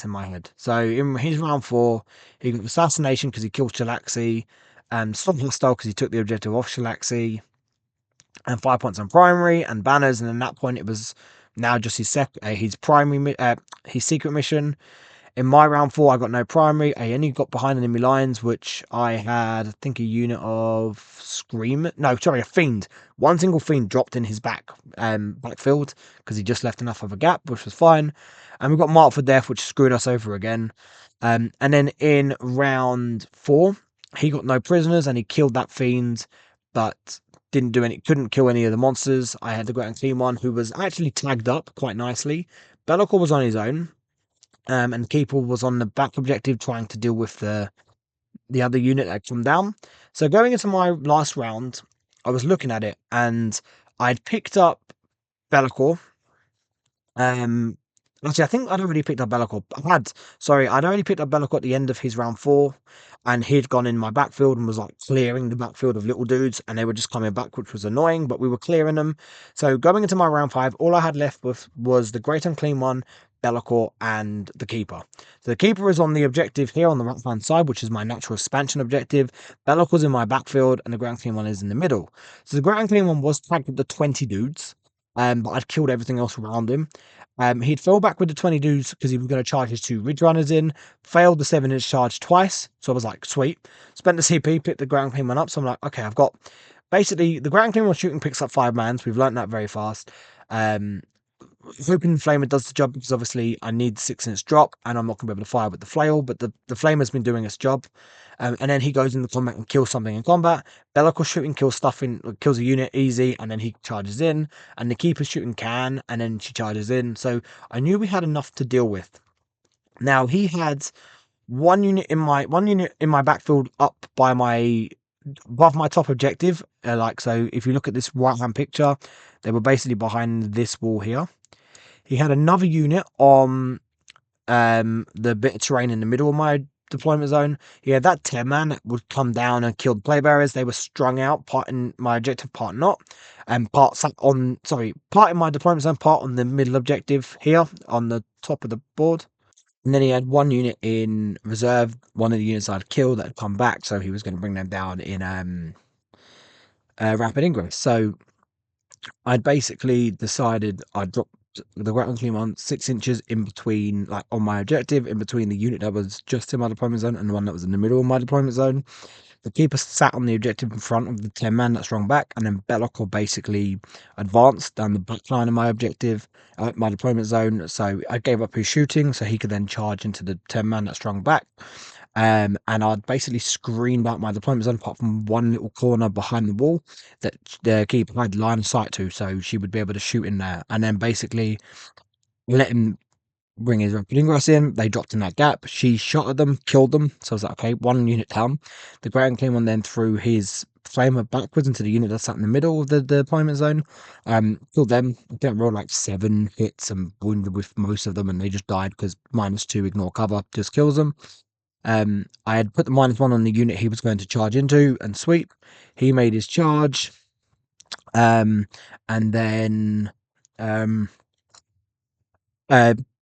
in my head. So in his round 4, he got Assassination because he killed Shalaxi, and Stop Hostile because he took the objective off Shalaxi. and 5 points on primary and banners. And at that point, it was now just his primary, his secret mission. In my round 4, I got no primary. I only got behind enemy lines, which I had, I think, a unit of Scream. No, sorry, a Fiend. One single Fiend dropped in his backfield because he just left enough of a gap, which was fine. And we got Marked for Death, which screwed us over again. And then in round 4, he got no prisoners and he killed that Fiend, but couldn't kill any of the monsters. I had the Great and Clean one who was actually tagged up quite nicely. Be'lakor was on his own. And Keeper was on the back objective trying to deal with the other unit that come down. So going into my last round, I was looking at it and I'd picked up Be'lakor. Um, Actually, I think I'd already picked up Be'lakor. I'd already picked up Be'lakor at the end of his round 4, and he'd gone in my backfield and was like clearing the backfield of little dudes, and they were just coming back, which was annoying, but we were clearing them. So going into my round 5, all I had left was the Great Unclean One, Be'lakor, and the Keeper. So the Keeper is on the objective here on the right hand side, which is my natural expansion objective. Be'lakor's in my backfield, and the Great Unclean One is in the middle. So the Great Unclean One was tagged with the 20 dudes. But I'd killed everything else around him. He'd fell back with the 20 dudes because he was going to charge his 2 Ridge Runners in, failed the 7-inch charge twice. So I was like, sweet. Spent the CP, picked the Ground Clean One up. So I'm like, okay, I've got basically the Ground Clean One shooting picks up 5 mans. We've learned that very fast. Hoping the Flamer does the job because obviously I need the 6-inch drop and I'm not going to be able to fire with the flail, but the Flamer's been doing its job. And then he goes into combat and kills something in combat. Be'lakor shooting kills kills a unit easy, and then he charges in. And the Keeper shooting can, and then she charges in. So I knew we had enough to deal with. Now he had one unit in my backfield up by above my top objective. So if you look at this right hand picture, they were basically behind this wall here. He had another unit on the bit of terrain in the middle of my deployment zone. He had that 10 man that would come down and kill the play barriers. They were strung out, part in my objective, part not. And part in my deployment zone, part on the middle objective here on the top of the board. And then he had one unit in reserve, one of the units I'd killed that had come back, so he was going to bring them down in rapid ingress. So I'd basically decided I'd drop the Great Unclean One 6 inches in between, like on my objective, in between the unit that was just in my deployment zone and the one that was in the middle of my deployment zone. The Keeper sat on the objective in front of the 10 man that sprung back, and then Be'lakor basically advanced down the back line of my objective, my deployment zone. So I gave up his shooting so he could then charge into the 10 man that sprung back. And I'd basically screened out my deployment zone apart from one little corner behind the wall that the Keeper had line of sight to, so she would be able to shoot in there. And then basically let him bring his rapid ingress in. They dropped in that gap. She shot at them, killed them. So I was like, okay, one unit down. The Great and Clean One then threw his flamer backwards into the unit that sat in the middle of the deployment zone. Killed them. I think I rolled like 7 hits and wounded with most of them, and they just died because -2 ignore cover just kills them. I had put the -1 on the unit he was going to charge into and sweep. He made his charge. And then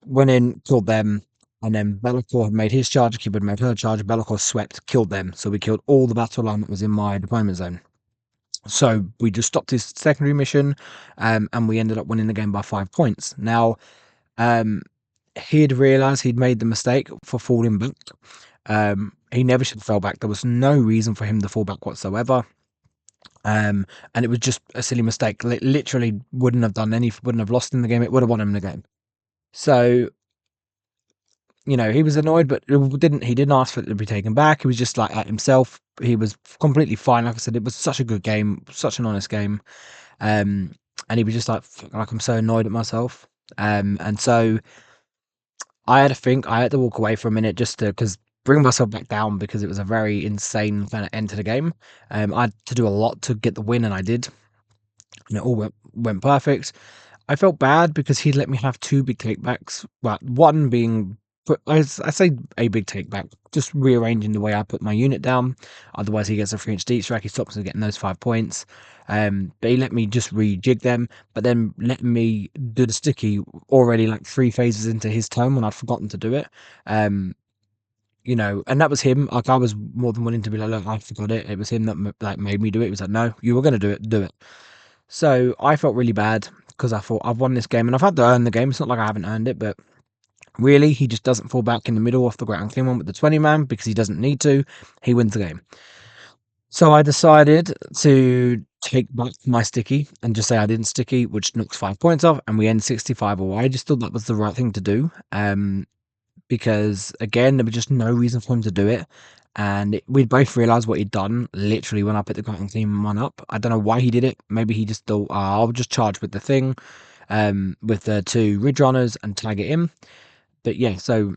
went in, killed them, and then Be'lakor had made his charge, Keeper had made her charge, Be'lakor swept, killed them. So we killed all the battle line that was in my deployment zone. So we just stopped his secondary mission, and we ended up winning the game by 5 points. Now, he'd realised he'd made the mistake for falling back. He never should have fell back. There was no reason for him to fall back whatsoever. And it was just a silly mistake. Literally wouldn't have lost in the game. It would have won him the game. So, he was annoyed, but he didn't ask for it to be taken back. He was just like at himself. He was completely fine. Like I said, it was such a good game, such an honest game. And he was just like I'm so annoyed at myself. And so I had to think, I had to walk away for a minute just because bring myself back down, because it was a very insane kind of end to the game. I had to do a lot to get the win, and I did. And it all went perfect. I felt bad because he'd let me have 2 big takebacks. Well, one being, I say a big takeback, just rearranging the way I put my unit down. Otherwise, he gets a 3-inch deep strike. He stops me getting those 5 points. But he let me just rejig them, but then let me do the sticky already like 3 phases into his turn when I'd forgotten to do it. And that was him. Like, I was more than willing to be like, look, I forgot it. It was him that like made me do it. He was like, no, you were going to do it. So I felt really bad because I thought I've won this game and I've had to earn the game. It's not like I haven't earned it, but really, he just doesn't fall back in the middle off the ground clean one with the 20 man because he doesn't need to. He wins the game. So I decided to take back my sticky and just say I didn't sticky, which knocks 5 points off, and we end 65 away. I just thought that was the right thing to do. Because again, there was just no reason for him to do it. And we both realised what he'd done literally when I put the ground team one up. I don't know why he did it. Maybe he just thought, oh, I'll just charge with the thing, with the two Ridge Runners and tag it in. But yeah, so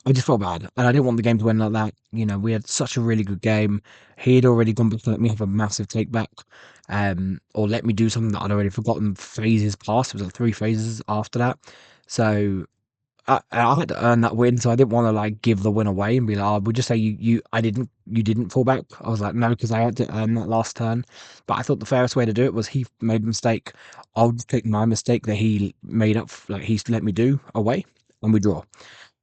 I just felt bad, and I didn't want the game to end like that. You know, we had such a really good game. He'd already gone back to let me have a massive take back, or let me do something that I'd already forgotten phases past. It was like 3 phases after that. So I had to earn that win, so I didn't want to like give the win away and be like, "Oh, we'll just say you didn't fall back." I was like, "No," because I had to earn that last turn. But I thought the fairest way to do it was he made a mistake. I'll just take my mistake that he made up, like he's let me do away, and we draw.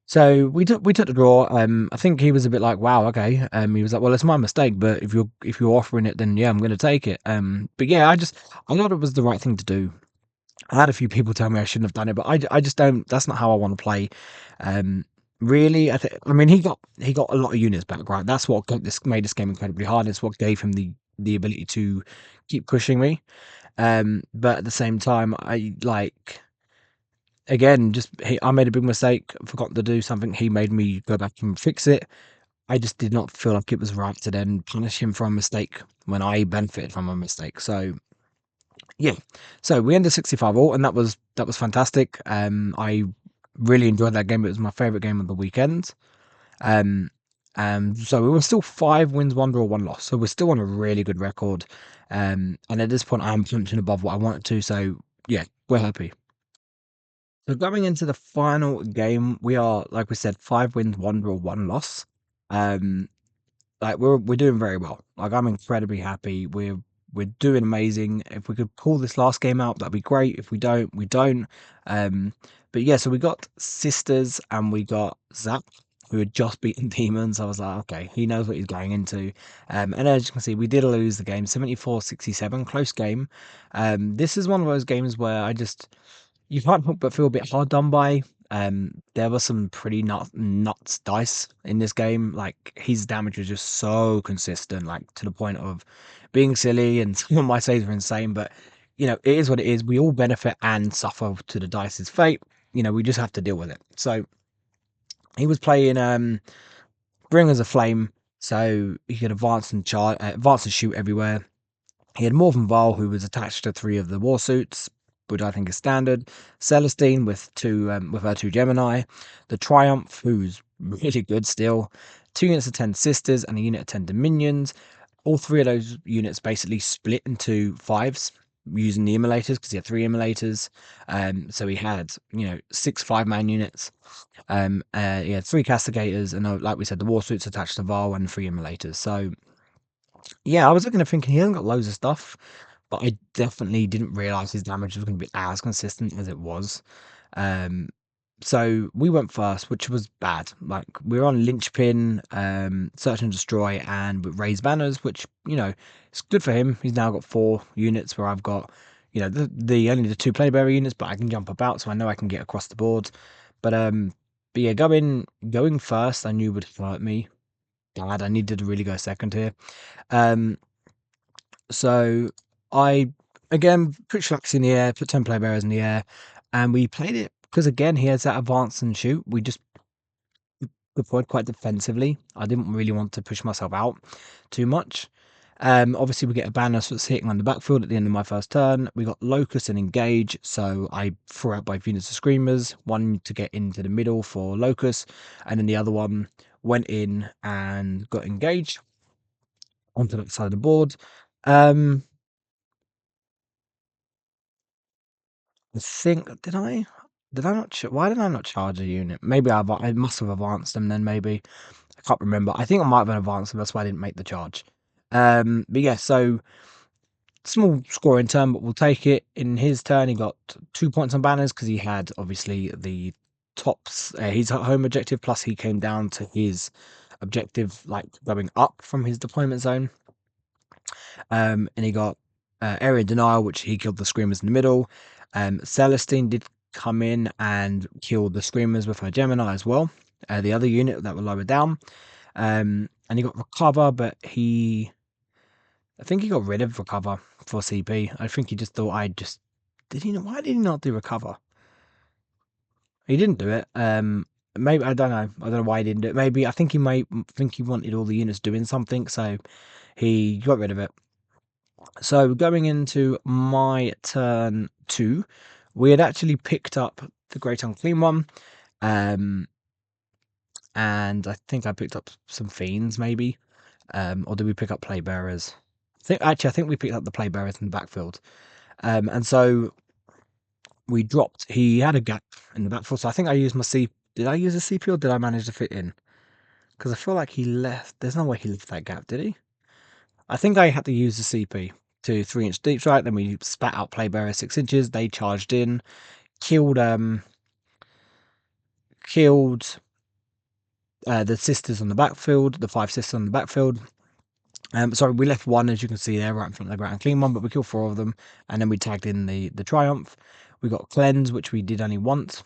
So we took the draw. I think he was a bit like, "Wow, okay." He was like, "Well, it's my mistake, but if you're offering it, then yeah, I'm going to take it." But yeah, I thought it was the right thing to do. I had a few people tell me I shouldn't have done it, but I just don't. That's not how I want to play. Um, really, I mean, he got a lot of units back, right? That's what made this game incredibly hard. It's what gave him the ability to keep pushing me. But at the same time, I like again, I made a big mistake, forgot to do something. He made me go back and fix it. I just did not feel like it was right to then punish him for a mistake when I benefited from a mistake. So yeah, so we ended 65 all, and that was fantastic. I really enjoyed that game. It was my favorite game of the weekend. Um, so we were still 5 wins, 1 draw, 1 loss. So we're still on a really good record. And at this point, I'm punching above what I wanted to. So yeah, we're happy. So going into the final game, we are, like we said, 5 wins, 1 draw, 1 loss. Um, like we're doing very well. Like I'm incredibly happy. We're doing amazing. If we could pull this last game out, that'd be great. If we don't, we don't. Um, but yeah, so we got Sisters and we got Zap, who had just beaten Demons. I was like, okay, he knows what he's going into. And as you can see, we did lose the game, 74-67, close game. This is one of those games where you can't help but feel a bit hard done by. There were some pretty nuts dice in this game. Like his damage was just so consistent, like to the point of being silly. And some of my saves were insane, but it is what it is. We all benefit and suffer to the dice's fate. We just have to deal with it. So he was playing Bring as a Flame, so he could advance and shoot everywhere. He had Morven Val, who was attached to 3 of the war suits, which I think is standard. Celestine with her 2 Gemini. The Triumph, who's really good still. 2 units of 10 Sisters and a unit of 10 Dominions. All 3 of those units basically split into fives using the immolators because he had 3 immolators. So he had 6 5-man units. He had 3 castigators, and like we said, the war suits attached to Val and 3 immolators. So yeah, I was looking at thinking he hasn't got loads of stuff, but I definitely didn't realize his damage was going to be as consistent as it was. Um, so we went first, which was bad. Like we were on Linchpin, Search and Destroy, and with Raised Banners, which it's good for him. He's now got 4 units where I've got the only the 2 Playbearer units, but I can jump about, so I know I can get across the board. But yeah, going first, I knew would hurt me bad. I needed to really go second here. Um, so I again put Shlux in the air, put 10 Playbearers in the air, and we played it because again he has that advance and shoot. We just deployed quite defensively. I didn't really want to push myself out too much. Obviously we get a banner that's hitting on the backfield at the end of my first turn. We got Locust and Engage, so I threw out both units of Screamers, one to get into the middle for Locust, and then the other one went in and got engaged onto that side of the board. Um, I think did I not why did I not charge a unit? Maybe I must have advanced them then. Maybe I can't remember. I think I might have been advanced them. That's why I didn't make the charge. But yeah, so small scoring turn, but we'll take it. In his turn, he got 2 points on banners because he had obviously the tops. His home objective plus he came down to his objective, like going up from his deployment zone. And he got Area Denial, which he killed the Screamers in the middle. Celestine did come in and kill the Screamers with her Gemini as well. The other unit that were lower down. And he got Recover, but I think he got rid of Recover for CP. I think he just thought did he not? Why did he not do Recover? He didn't do it. Maybe I don't know. I don't know why he didn't do it. Maybe I think he might think he wanted all the units doing something, so he got rid of it. So going into my turn 2, we had actually picked up the Great Unclean One, and I think I picked up some Fiends maybe, or did we pick up Playbearers? I think we picked up the Playbearers in the backfield, and so we dropped. He had a gap in the backfield, so I think I used my C. Did I use a CP or did I manage to fit in? Because I feel like he left. There's no way he left that gap, did he? I think I had to use the CP to 3-inch deep strike. Then we spat out Playbearer 6 inches. They charged in, killed the sisters on the backfield, the 5 sisters on the backfield. Sorry, we left one, as you can see there, right in front of the Great Unclean One, but we killed 4 of them, and then we tagged in the Triumph. We got Cleanse, which we did only once.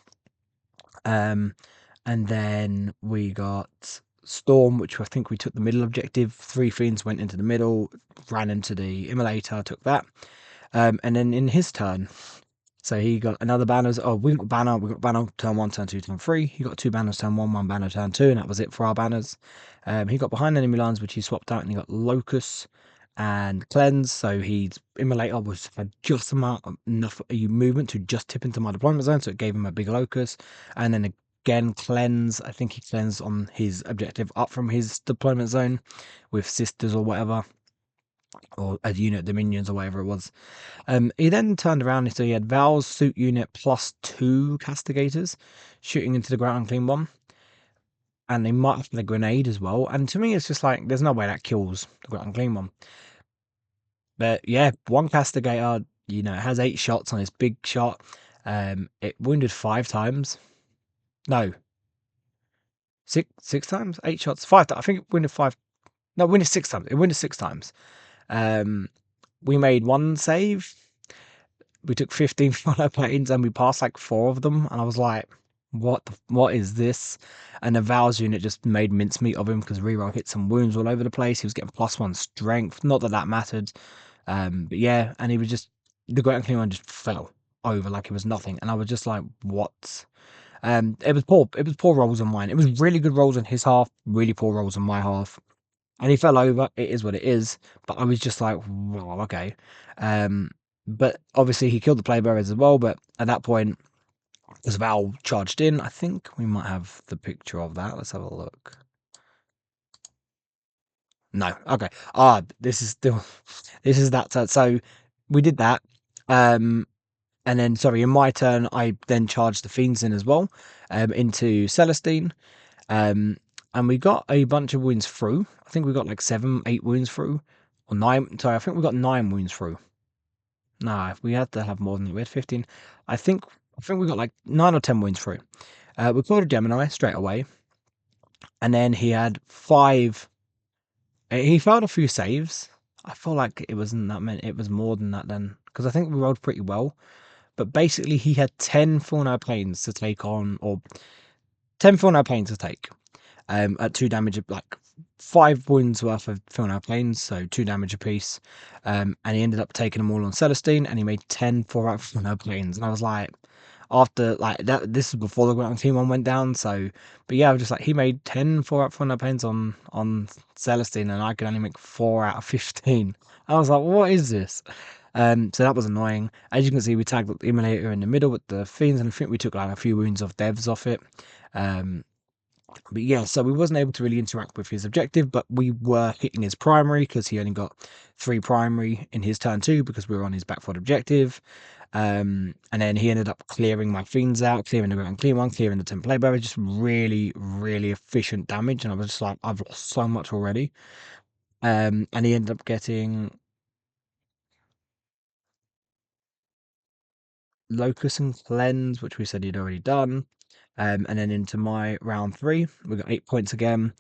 And then we got Storm, which I think we took the middle objective. 3 Fiends went into the middle, ran into the Immolator, took that. And then in his turn, so he got another banners. Oh, we got banner turn 1, turn 2, turn 3. He got 2 banners turn 1, 1 banner turn 2, and that was it for our banners. He got behind enemy lines, which he swapped out, and he got Locus and Cleanse. So his Immolator was had just enough movement to just tip into my deployment zone, so it gave him a big Locus. And then again, Cleanse. I think he cleansed on his objective up from his deployment zone with Sisters or whatever, or a unit Dominions or whatever it was. He then turned around, so he had Val's suit unit plus 2 castigators shooting into the Great Unclean One. And they might have had a grenade as well. And to me, it's just like, there's no way that kills the Great Unclean One. But yeah, 1 castigator, it has 8 shots on its big shot. It wounded 5 times. No. 6 times? 8 shots? 5 times. I think it wounded 5. No, it wounded 6 times. It wounded 6 times. We made 1 save. We took 15 follow planes and we passed like 4 of them, and I was like, what is this? And the Val's unit just made mincemeat of him because reroll hit some wounds all over the place. He was getting +1 strength, not that mattered. But yeah, and he was just, the Great Unclean One just fell over like it was nothing, and I was just like, what? It was poor rolls on mine. It was really good rolls on his half, really poor rolls on my half. And he fell over. It is what it is. But I was just like, wow, okay. But obviously he killed the Playbearers as well. But at that point, as Val charged in, I think we might have the picture of that. Let's have a look. No, okay. This is still, this is that turn. So we did that. And then, sorry, in my turn, I then charged the Fiends in as well, into Celestine. And we got a bunch of wounds through. I think we got like 7, 8 wounds through. Or 9. Sorry, I think we got 9 wounds through. Nah, we had to have more than that. We had 15. I think we got like 9 or 10 wounds through. We called a Gemini straight away. And then he had 5. He failed a few saves. I feel like it wasn't that many. It was more than that then. Because I think we rolled pretty well. But basically, he had 10 full planes to take on, or 10 full planes to take. At 2 damage, like 5 wounds worth of Filnal planes, so 2 damage apiece. And he ended up taking them all on Celestine, and he made 10 4-out Filnal planes. And I was like, after like that, this was before the Great Unclean One went down. So, but yeah, I was just like, he made 10 4-out Filnal planes on Celestine, and I could only make 4 out of 15. I was like, what is this? So that was annoying. As you can see, we tagged the Immolator in the middle with the Fiends, and I think we took like a few wounds of devs off it. But yeah, so we wasn't able to really interact with his objective, but we were hitting his primary because he only got 3 primary in his turn 2 because we were on his backfoot objective. And then he ended up clearing my Fiends out, clearing the Great Unclean One, clearing the Temple Bearer, just really, really efficient damage. And I was just like, I've lost so much already. And he ended up getting Locus and Cleanse, which we said he'd already done. And then into my round 3, we got 8 points again.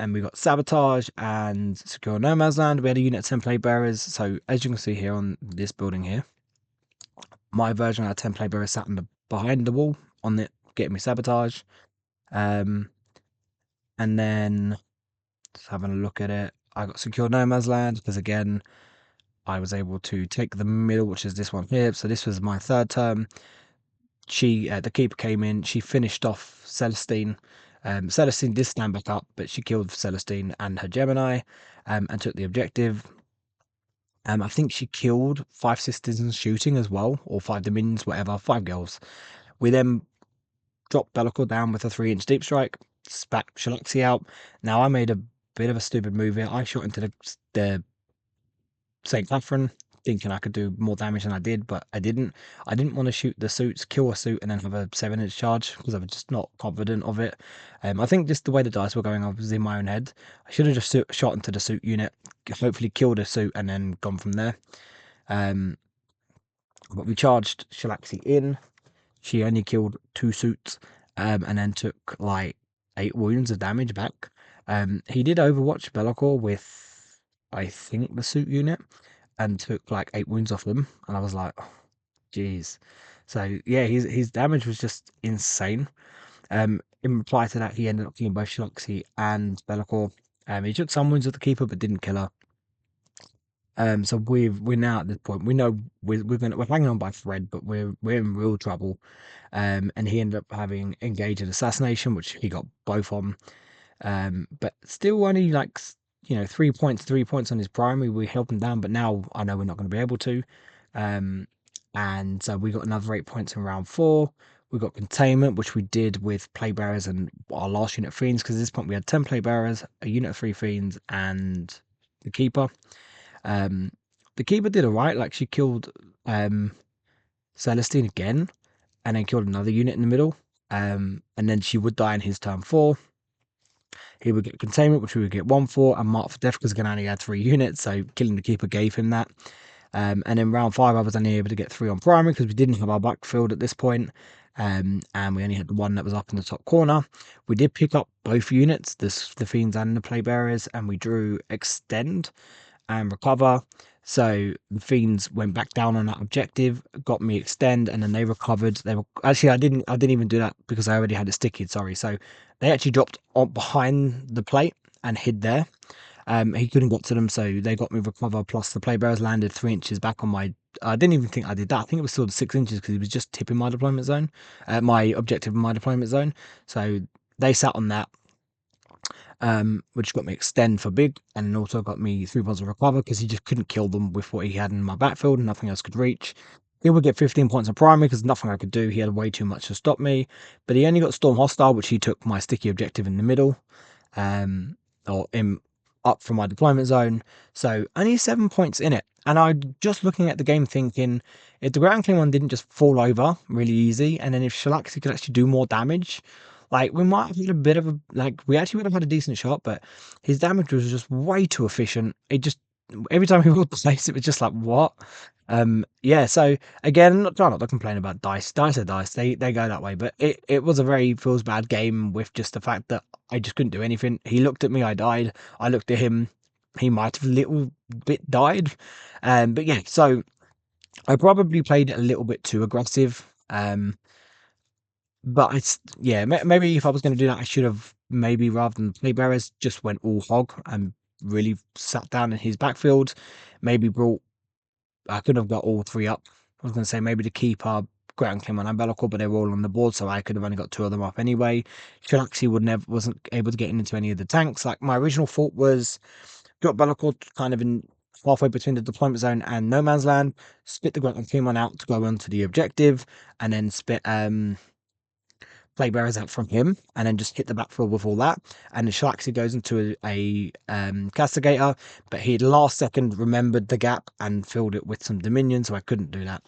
and we got sabotage and secure no man's land. We had a unit of 10 plate bearers. So as you can see here on this building here, my version had 10 plate bearers sat on the behind the wall on it, getting me sabotage. And then just having a look at it, I got secure no man's land because again, I was able to take the middle, which is this one here. So this was my third term. The keeper came in. She finished off Celestine. Celestine did stand back up, but she killed Celestine and her Gemini, and took the objective. I think she killed 5 sisters in shooting as well, or 5 dominions, whatever, 5 girls. We then dropped Bellicor down with a 3-inch deep strike, spat Shalaxi out. Now I made a bit of a stupid move here. I shot into the St. Catherine, thinking I could do more damage than I did, but I didn't. I didn't want to shoot the suits, kill a suit, and then have a 7-inch charge because I was just not confident of it. I think just the way the dice were going, I was in my own head. I should have just shot into the suit unit, hopefully killed a suit, and then gone from there. But we charged Shalaxi in. She only killed 2 suits, and then took like 8 wounds of damage back. He did Overwatch Bellicor with, I think, the suit unit, and took like 8 wounds off them, and I was like, oh, jeez. So yeah, his damage was just insane. In reply to that, he ended up killing both Shaloxi and Bellicor. He took some wounds of the keeper, but didn't kill her. So we're now at this point. We know we're hanging on by a thread, but we're in real trouble. And he ended up having engaged in assassination, which he got both on. But still only like 3 points on his primary. We helped him down, but now I know we're not going to be able to. And so we got another 8 points in round 4. We got containment, which we did with play bearers and our last unit of fiends, because at this point we had 10 play bearers, a unit of 3 fiends, and the keeper. The keeper did alright. Like, she killed Celestine again, and then killed another unit in the middle. And then she would die in his turn 4. He would get containment, which we would get 1 for, and mark for death because again I only had 3 units, so killing the keeper gave him that. And in round 5 I was only able to get 3 on primary because we didn't have our backfield at this point. And we only had the one that was up in the top corner. We did pick up both units, the fiends and the play bearers, and we drew extend and recover. So the fiends went back down on that objective, got me extend, and then they recovered. They were actually I didn't even do that because I already had it sticky. Sorry, so they actually dropped on behind the plate and hid there. He couldn't get to them, so they got me recover. Plus the play bearers landed 3 inches back on my. I didn't even think I did that. I think it was still the 6 inches because he was just tipping my deployment zone, my objective in my deployment zone. So they sat on that. Which got me extend for big, and also got me 3 points of recover because he just couldn't kill them with what he had in my backfield and nothing else could reach. He would get 15 points of primary because nothing I could do. He had way too much to stop me, but he only got Storm Hostile, which he took my sticky objective in the middle, or in up from my deployment zone. So only 7 points in it. And I just looking at the game thinking, if the ground clean one didn't just fall over really easy, and then if Shalaxi could actually do more damage, like, we might have had a bit of a, like, we actually would have had a decent shot, but his damage was just way too efficient. It just, every time he rolled the dice, it was just like, what? Yeah, so again, try not to complain about dice. Dice are dice, they go that way, but it was a very feels bad game with just the fact that I just couldn't do anything. He looked at me, I died. I looked at him, he might have a little bit died. But yeah, so I probably played it a little bit too aggressive. But it's, yeah, maybe if I was going to do that, I should have maybe, rather than play bearers, just went all hog and really sat down in his backfield. Maybe I could have got all 3 up. I was going to say maybe the keeper, ground claim and Bellicor, but they were all on the board, so I could have only got 2 of them up anyway. Shalaxi wasn't able to get into any of the tanks. Like, my original thought was drop Bellicor kind of in halfway between the deployment zone and no man's land, spit the ground claim one out to go onto the objective, and then spit play bearers out from him, and then just hit the backfield with all that. And the Shalaxi goes into a castigator, but he last second remembered the gap and filled it with some dominion, so I couldn't do that.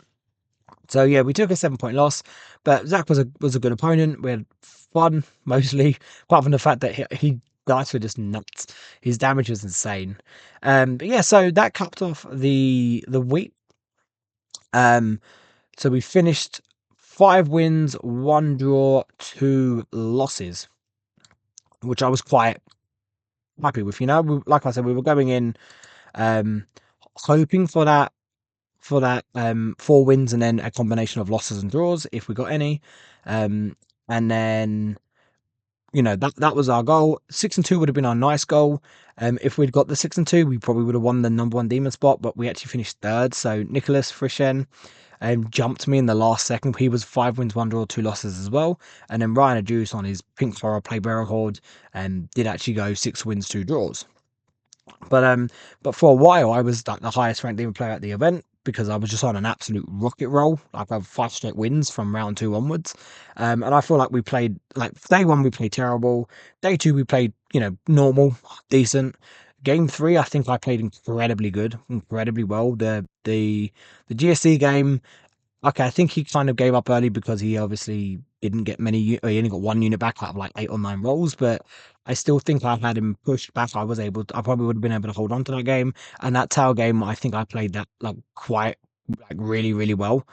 So yeah, we took a 7-point loss, but Zach was a good opponent. We had fun mostly, apart from the fact that he dice were just nuts. His damage was insane. But yeah, so that capped off the week. So we finished 5 wins, 1 draw, 2 losses, which I was quite happy with. Like I said, we were going in um, hoping for that 4 wins and then a combination of losses and draws if we got any. Um, and then that was our goal. 6-2 would have been our nice goal. If we'd got the 6-2, we probably would have won the number one demon spot, but we actually finished third. So Nicholas Frishen jumped me in the last second. He was 5 wins, 1 draw, 2 losses as well. And then Ryan Adjuice on his Pink Horror Play Bearer Horde did actually go 6 wins, 2 draws. But for a while I was like the highest ranked demon player at the event because I was just on an absolute rocket roll. Like I've 5 straight wins from round 2 onwards. And I feel like we played like day 1 we played terrible. Day 2 we played, normal, decent. Game 3, I think I played incredibly good, incredibly well. The GSC game, okay, I think he kind of gave up early because he obviously didn't get he only got 1 unit back out of like 8 or 9 rolls, but I still think I had him pushed back. I probably would have been able to hold on to that game. And that tower game, I think I played that like quite, like really, really well.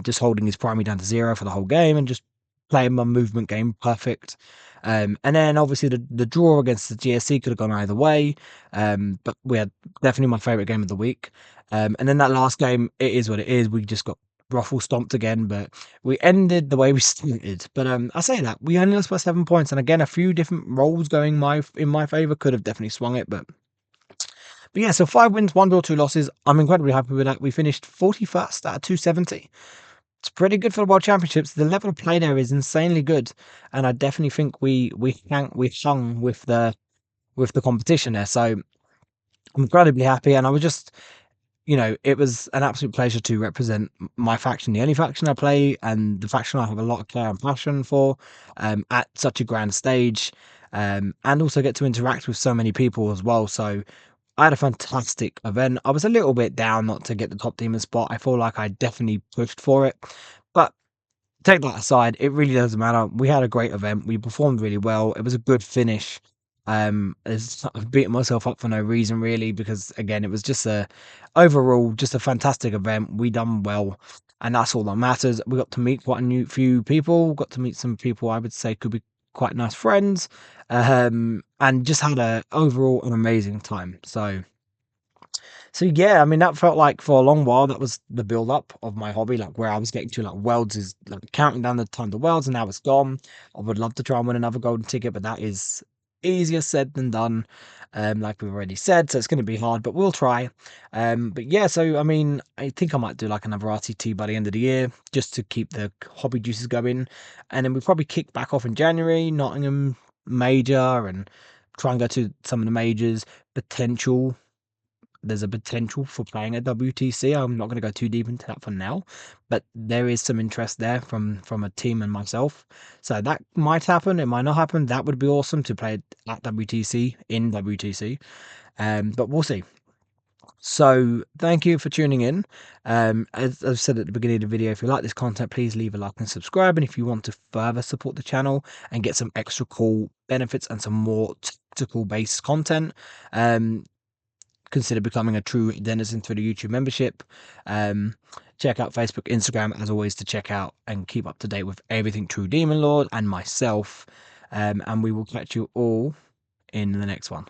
Just holding his primary down to 0 for the whole game and just playing my movement game perfect. And then obviously the draw against the GSC could have gone either way. But we had definitely my favorite game of the week. And then that last game, it is what it is. We just got ruffle stomped again, but we ended the way we started. But I say that we only lost by 7 points, and again, a few different rolls going in my favor could have definitely swung it. But yeah, so 5 wins, 1 draw, 2 losses. I'm incredibly happy with that. We finished 41st out of 270. It's pretty good for the World Championships. The level of play there is insanely good, and I definitely think we hung with the competition there. So I'm incredibly happy, and I was just it was an absolute pleasure to represent my faction, the only faction I play, and the faction I have a lot of care and passion for, at such a grand stage, and also get to interact with so many people as well. So I had a fantastic event. I was a little bit down not to get the top demon spot. I feel like I definitely pushed for it, but take that aside, it really doesn't matter. We had a great event. We performed really well. It was a good finish. I've beaten myself up for no reason really, because again, it was just overall just a fantastic event. We done well, and that's all that matters. We got to meet quite a few people. Got to meet some people I would say could be quite nice friends, and just had a overall an amazing time. So yeah, I mean that felt like for a long while that was the build up of my hobby, like where I was getting to like Worlds is like counting down the time to Worlds, and now it's gone. I would love to try and win another golden ticket, but that is easier said than done. Like we've already said, so it's going to be hard, but we'll try. But yeah, so I mean, I think I might do like another RTT by the end of the year just to keep the hobby juices going, and then we'll probably kick back off in January, Nottingham Major, and try and go to some of the majors. There's a potential for playing at WTC. I'm not going to go too deep into that for now, but there is some interest there from a team and myself. So that might happen. It might not happen. That would be awesome to play at WTC in WTC. But we'll see. So thank you for tuning in. As I've said at the beginning of the video, if you like this content, please leave a like and subscribe. And if you want to further support the channel and get some extra cool benefits and some more tactical based content, consider becoming a true denizen through the YouTube membership. Check out Facebook, Instagram, as always, to check out and keep up to date with everything True Demon Lord and myself. And we will catch you all in the next one.